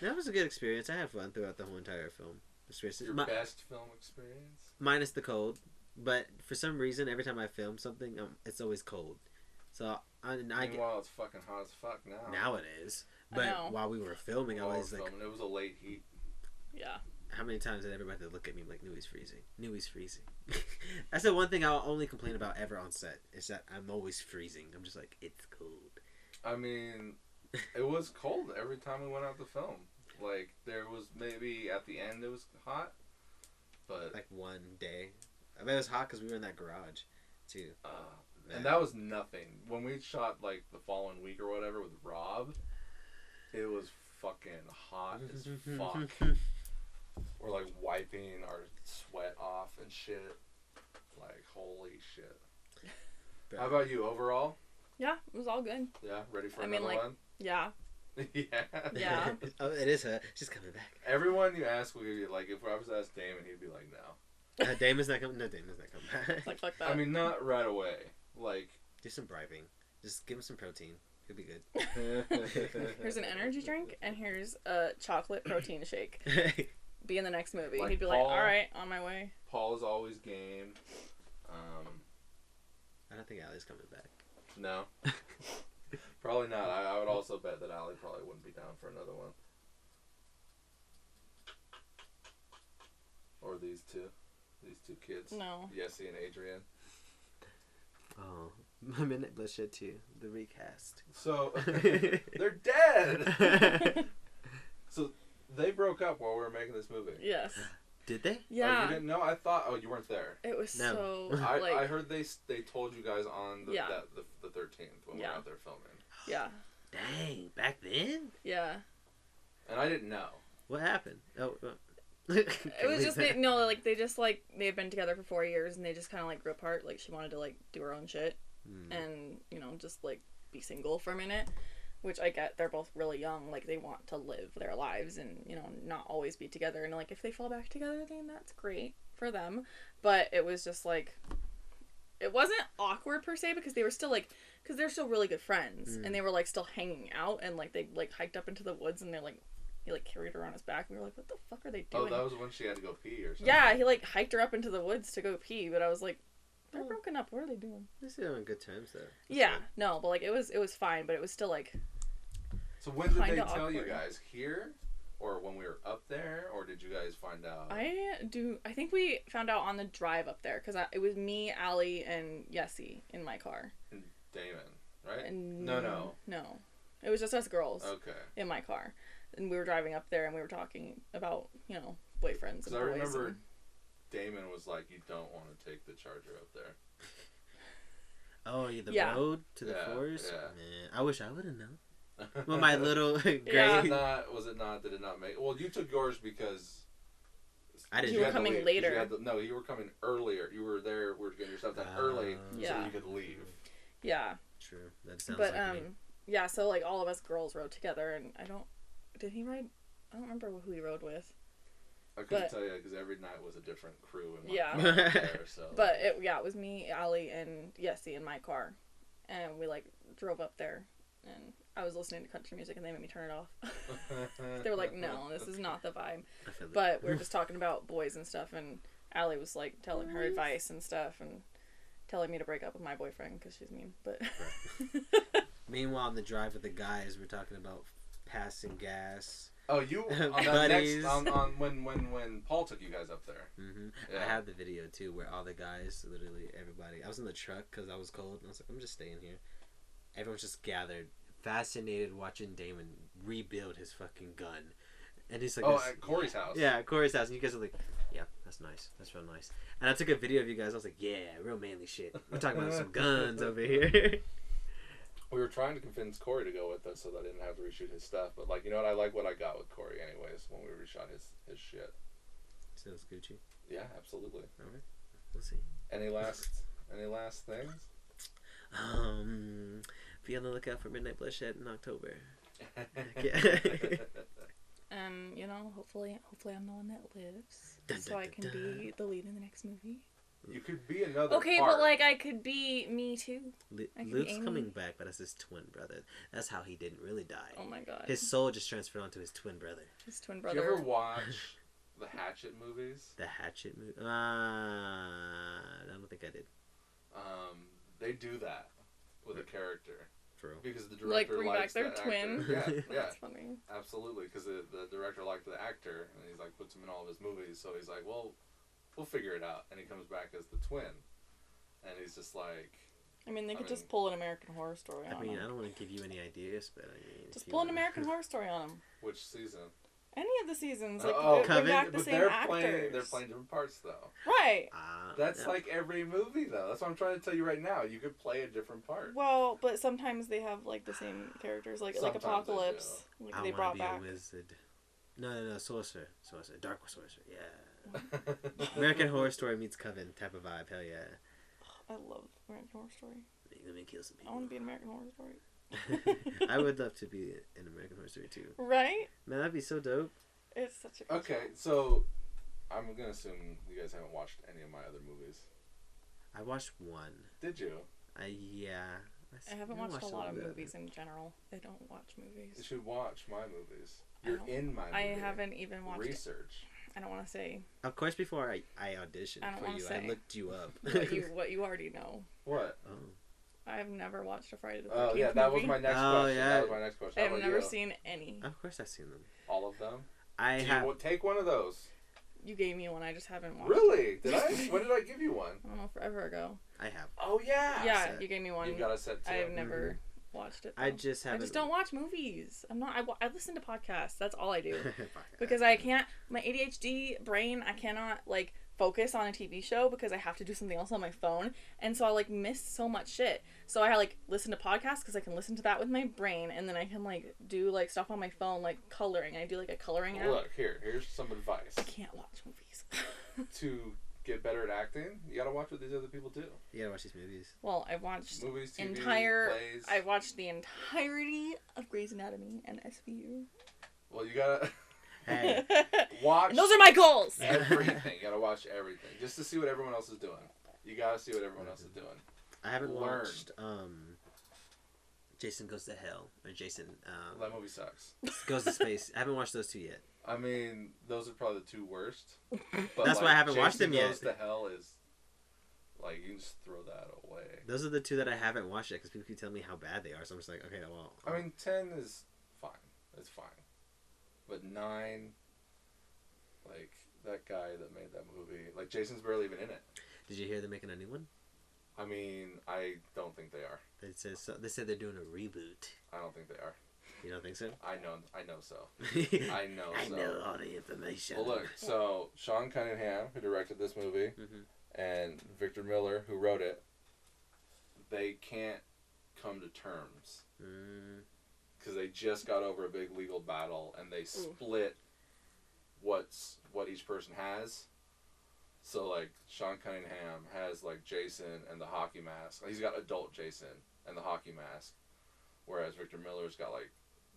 That was a good experience. I had fun throughout the whole entire film. Your best film experience? Minus the cold. But for some reason, every time I film something, it's always cold. So Meanwhile, it's fucking hot as fuck now. now it is. I But know. while we were filming, I While was we're like, filming, it was a late heat. Yeah. how many times did everybody look at me like, Nui's freezing? Nui's freezing. That's the one thing I'll only complain about ever on set, is that I'm always freezing. I'm just like, it's cold. I mean, it was cold every time we went out to film. Like, there was maybe at the end it was hot, but... Like one day. I bet it was hot because we were in that garage, too. and that was nothing. When we shot, like, the following week or whatever with Rob, it was fucking hot as fuck. We're, like, wiping our sweat off and shit. Like, holy shit. How about you, overall? Yeah, it was all good. Yeah, ready for I mean, another like- one? Yeah. Yeah. Yeah. Oh, it is her. She's coming back. Everyone you ask will give you, like, if I was to ask Damon, he'd be like, no. Damon's not coming. No, Damon's not coming back. Like, fuck that. I mean, not right away. Like, Do some bribing. Just give him some protein. He'll be good. here's an energy drink and here's a chocolate protein shake. Be in the next movie. Like He'd be Paul. like, alright, on my way. Paul is always game. I don't think Allie's coming back. No. Probably not. I would also bet that Allie probably wouldn't be down for another one. Or these two. These two kids. No. Yessie and Adrian. Oh, my Midnight Bloodshed 2, the recast. So, they're dead! So, they broke up while we were making this movie. Yes. Did they? Oh, Yeah. you didn't know? I thought... Oh, you weren't there. It was No. so, like... I heard they told you guys on the, Yeah. the 13th when we were Yeah. out there filming. Yeah. Dang, back then? Yeah. And I didn't know. What happened? Oh, It was just, they had been together for 4 years and they just kind of, like, grew apart. Like, she wanted to, like, do her own shit and, you know, just, like, be single for a minute. Which I get, they're both really young, like, they want to live their lives and, you know, not always be together. And, like, if they fall back together, then that's great for them. But it was just, like, it wasn't awkward per se because they were still, like, because they're still really good friends. And they were, like, still hanging out and, like, they, like, hiked up into the woods and they're, like, he, like, carried her on his back. We were like, what the fuck are they doing? Oh, that was when she had to go pee or something. Yeah, he, like, hiked her up into the woods to go pee. But I was like, they're broken up. What are they doing? They're on good terms, though. Yeah, no, but, like, it was fine. But it was still, like... So when did they Kinda tell you awkward. guys? Here? Or when we were up there? Or did you guys find out? I think we found out on the drive up there because it was me, Allie, and Yessie in my car. And Damon, right? And No. No. It was just us girls Okay. in my car. And we were driving up there and we were talking about, you know, boyfriends and Because I boys. remember and... Damon was like, you don't want to take the Charger up there. Oh, yeah, the Yeah. road to the Yeah, forest? yeah. Man, I wish I would have known. With my little gray... Yeah. Was it not, did it not make... Well, you took yours because I didn't. You You were had to coming leave, 'cause later. You had to, no, you were coming earlier. You were there. We were getting your stuff done early, so Yeah. you could leave. Yeah. True. That sounds But like me. yeah, so like all of us girls rode together, and did he ride? I don't remember who he rode with. I couldn't But- tell you because every night was a different crew in my Yeah. car there, so. But it was me, Allie, and Yessie in my car, and we like drove up there, and I was listening to country music, and they made me turn it off. They were like, "No, this is not the vibe." I feel it. But we were just talking about boys and stuff, and Allie was like telling her advice and stuff, and telling me to break up with my boyfriend because she's mean. But Meanwhile, on the drive with the guys, we're talking about passing gas. Oh, you on that Buddies. next on when Paul took you guys up there. I Yeah. have the video too, where all the guys, literally everybody. I was in the truck because I was cold, and I was like, I'm just staying here. Everyone's just gathered, fascinated, watching Damon rebuild his fucking gun, and he's like, Oh, this- at Corey's house. Yeah, at Corey's house, and you guys are like, yeah, that's nice, that's real nice. And I took a video of you guys. I was like, yeah, real manly shit. We're talking about some guns over here. We were trying to convince Corey to go with us so that I didn't have to reshoot his stuff. But like, you know what? I like what I got with Corey, anyways. When we reshot his shit. Sounds Gucci. Yeah, absolutely. All right, we'll see. Any last things? Be on the lookout for Midnight Bloodshed in October. you know, hopefully I'm the one that lives, Dun, so dun, I dun, can dun. be the lead in the next movie. You could be another. Okay, part. but like I could be me too. I can be Luke's Amy. coming back, but as his twin brother. That's how he didn't really die. Oh my god, His soul just transferred onto his twin brother. his twin Did brother. you ever watch the Hatchet movies? The Hatchet movie. I don't think I did. They do that with a character For real. because the Like director bring back likes their that twin. actor. Yeah, yeah. That's funny. Absolutely, because the director liked the actor, and he's like puts him in all of his movies. So he's like, "Well, we'll figure it out." And he comes back as the twin, and he's just like, I mean, they could I just mean- pull an American Horror Story on I mean, I him. don't want to give you any ideas, but I mean, Just if you pull an want- American Horror Story on him. "Which season?" Any of the seasons, like Oh, bring Coven? back the but same they're actors. playing different parts though. Right. That's yeah. like every movie though. That's what I'm trying to tell you right now. You could play a different part. Well, but sometimes they have like the same characters, like Sometimes they Apocalypse, like I they want brought to be back. a wizard. No, sorcerer, dark sorcerer. Yeah. American Horror Story meets Coven type of vibe. Hell yeah. I love American Horror Story. Let me kill some I people. want to be an American Horror Story. I would love to be in American Horror Story too. Right? Man, that'd be so dope. It's such a good Okay, show. so I'm gonna assume you guys haven't watched any of my other movies. I watched one. Did you? I haven't watched a lot of movies in general. I don't watch You movies. should watch my movies. I You're don't- in my movie. I haven't even watched it. Research. I don't want to say Of course, before I auditioned I don't for wanna you, say. I looked you up. what you already know. What? Oh. I've never watched a Friday the 13th Oh yeah, that was movie. my next Oh, question. yeah. That was my next question. How I've about never you? seen any. Of course, I've seen them. All of them. I Do have. you take one of those? You gave me one. I just haven't watched. Really? Did I? When did I give you one? I don't know, forever ago. I have. Oh yeah. Yeah, set. you gave me one. You got a set too. I've never watched it. I though. just I haven't. just don't watch movies. I'm not. I listen to podcasts. That's all I do. Fuck. Because I can't. My ADHD brain. I cannot like focus on a TV show because I have to do something else on my phone, and so I like miss so much shit. So I like listen to podcasts because I can listen to that with my brain, and then I can like do like stuff on my phone, like coloring. I do like a coloring app. Look here's some advice. I can't watch movies. To get better at acting, you gotta watch what these other people do. You gotta watch these movies. Well, I've watched Movies, TV, entire. plays. I watched the entirety of Grey's Anatomy and SVU. Well, you gotta Hey. watch And those are my goals. everything. You gotta watch everything just to see what everyone else is doing. You gotta see what everyone else is doing. I haven't Learn. watched Jason Goes to Hell or Jason Well, that movie sucks. Goes to Space. I haven't watched those two yet. I mean, those are probably the two worst. But That's why I haven't watched them Jason yet. Goes to Hell is like you can just throw that away. Those are the two that I haven't watched yet because people keep telling me how bad they are. So I'm just like, okay, well. I mean, 10 is fine. It's fine. But 9, like that guy that made that movie, like Jason's barely even in it. Did you hear they're making a new one? I mean, I don't think they are. They said they're doing a reboot. I don't think they are. You don't think so? I know so. I I know so. know all the information. Well, look, so Sean Cunningham, who directed this movie, Mhm. and Victor Miller, who wrote it, they can't come to terms because they just got over a big legal battle and they split what each person has. So like Sean Cunningham has like Jason and the hockey mask. He's got adult Jason and the hockey mask, whereas Victor Miller's got like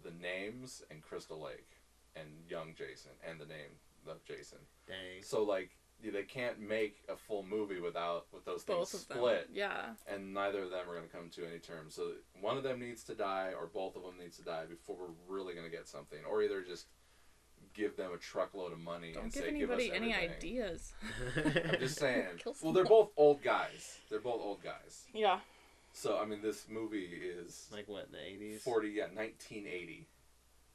the names and Crystal Lake and young Jason and the name of Jason. Dang. So like they can't make a full movie with those Both things of them. split. Yeah. And neither of them are going to come to any terms. So one of them needs to die, or both of them needs to die before we're really going to get something. Or either just give them a truckload of money Don't and give say, give us anybody any everything. ideas. I'm just saying. Kill Well, they're someone. both old guys. Yeah. So, I mean, this movie is Like what, in the 80s? 1980.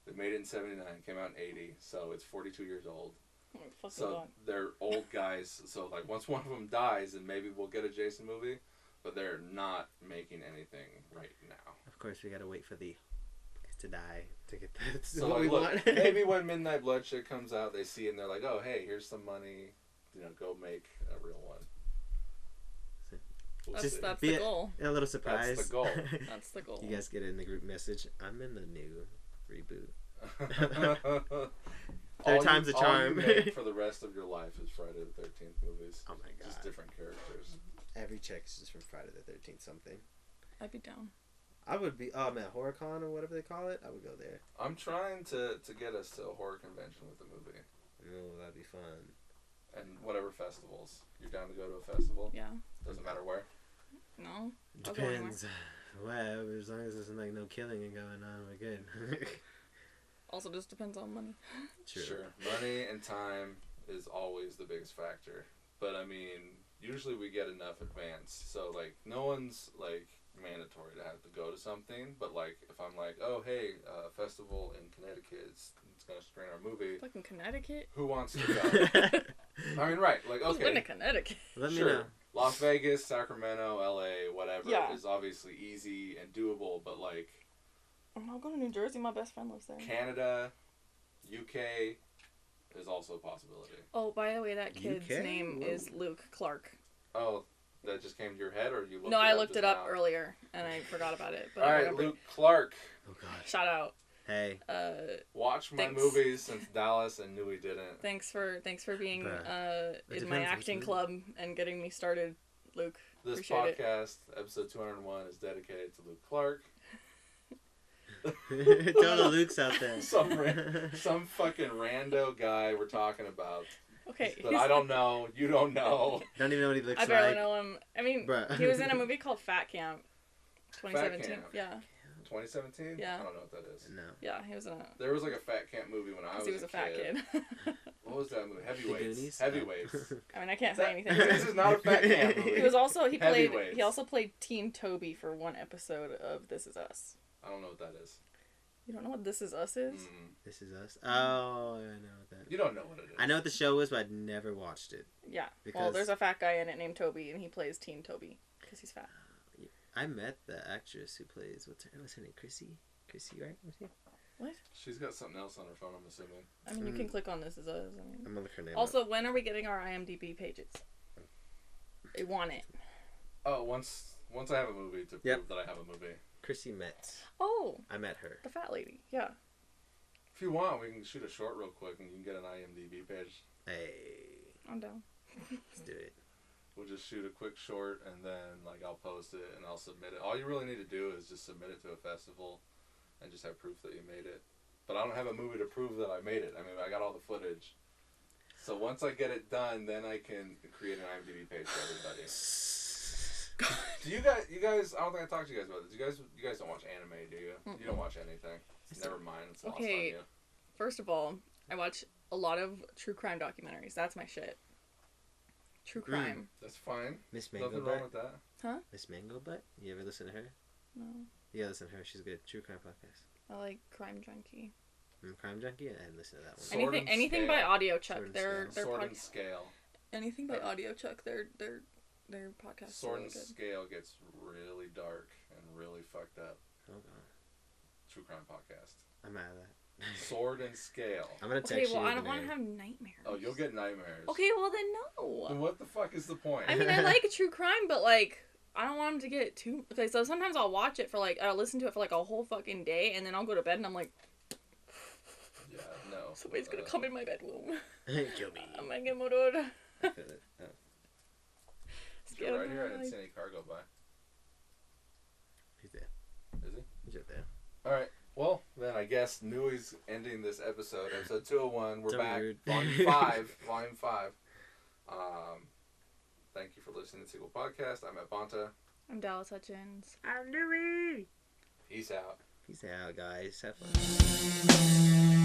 They made it in 79, came out in 80, so it's 42 years old. Oh, my fucking So God. they're old guys. So like once one of them dies, then maybe we'll get a Jason movie. But they're not making anything right now. Of course, we gotta wait for the to die to get that. So what like, we look, want. maybe when Midnight Bloodshed comes out, they see it and they're like, oh hey, here's some money. Go make a real one. We'll That's see. the Be goal. a little surprise. That's the goal. That's the goal. You guys get it in the group message. I'm in the new reboot. All time's a charm. All you make for the rest of your life is Friday the 13th movies. Oh my god. Just different characters. Every check is just from Friday the 13th something. I'd be down. I would be, man, HorrorCon or whatever they call it, I would go there. I'm trying to get us to a horror convention with the movie. Oh, that'd be fun. And whatever festivals. You're down to go to a festival? Yeah. Doesn't matter where. No. I'll go anywhere. Depends. Whatever, as long as there's like no killing and going on, we're good. Also, just depends on money. True. Sure. Money and time is always the biggest factor. But I mean, usually we get enough advance. So like no one's like mandatory to have to go to something. But like if I'm like, oh hey, festival in Connecticut, it's gonna screen our movie. Fucking Connecticut. Who wants to go? I mean, right? Like Who's been to okay, Connecticut? Let me sure. know. Las Vegas, Sacramento, LA, whatever Yeah. is obviously easy and doable. But like I'll go to New Jersey. My best friend lives there. Canada, UK is also a possibility. Oh, by the way, that kid's UK? name is Luke Clark. Oh, that just came to your head, or you looked No, it I up looked just it up now? earlier, and I forgot about it. But All I right, remembered. Luke Clark. Oh god. Shout out. Hey. Watch my Thanks. movies since Dallas and Nui didn't. Thanks for being Bruh. It in my depends acting which club and getting me started, Luke. This Appreciate it. podcast, episode 201, is dedicated to Luke Clark. Tell the Lukes out there. Some fucking rando guy we're talking about Okay. that he's- I don't know. You don't know. Don't even know what he looks I barely like. know him. I mean, Bruh. he was in a movie called Fat Camp, 2017. Camp. Yeah, 2017? Yeah. I don't know what that is. No. yeah, he was in a. There was like a fat camp movie when I was, He was a fat kid. What was that movie? The Heavyweights. Goonies? Heavyweights. I mean, I can't say That- anything. this is not a fat camp movie. He was also he Heavyweights. also played Teen Toby for one episode of This Is Us. I don't know what that is. You don't know what This Is Us is? This is us. Oh, I know what that. You don't know what it is. I know what the show is, but I'd never watched it. Yeah. Well, Because- there's a fat guy in it named Toby, and he plays Teen Toby because he's fat. I met the actress who plays what's her name? Chrissy, right? Was she? What? She's got something else on her phone, I'm assuming. I mean, you can click on This Is Us. I mean. I'm gonna look her name. Also, when are we getting our IMDb pages? I want it. Oh, once I have a movie to prove Yep. that I have a movie. Chrissy Metz. Oh, I met her. the fat lady. Yeah. If you want, we can shoot a short real quick and you can get an IMDb page. Hey, I'm down. let's do it. We'll just shoot a quick short and then like I'll post it and I'll submit it. All you really need to do is just submit it to a festival and just have proof that you made it. But I don't have a movie to prove that I made it. I mean, I got all the footage. So once I get it done, then I can create an IMDb page for everybody. Do you guys, I don't think I talked to you guys about this. You guys don't watch anime, do you? Mm-mm. You don't watch anything. Never mind. It's lost on Okay. you. First of all, I watch a lot of true crime documentaries. That's my shit. True crime. That's fine. Miss Mango Nothing wrong Butt. with that. Miss Mango Butt. You ever listen to her? No. Yeah, listen to her. She's good. True crime podcast. I like Crime Junkie. Crime Junkie. I listen to that one. Sword and Anything by Scale. Audio Chuck. Sword and Their Sword and podcast. Scale. Anything by Audio Chuck. Their podcast. Sword really and good. Scale gets really dark and really fucked up. Oh god, True crime podcast. I'm out of that. Sword and Scale. I'm gonna Okay, text well, you. I don't the want to name. have nightmares. Oh, you'll get nightmares. Okay, well then Then no. what the fuck is the point? I mean, I like true crime, but like, I don't want them to get too. Okay, so sometimes I'll watch it for like, I'll listen to it for like a whole fucking day, and then I'll go to bed and I'm like, Yeah, no. Somebody's gonna come in my bedroom. Kill me. I'm gonna get murdered. I feel it. Oh. Is he right here? I didn't see any car go by. He's there. Is he? He's right there. Alright. Well, then I guess Nui's ending this episode. Episode 201. We're So back. rude. Volume 5. Volume 5. Thank you for listening to Sequel Podcast. I'm at Bonta. I'm Dallas Hutchins. I'm Nui. Peace out. Peace out, guys. Have fun.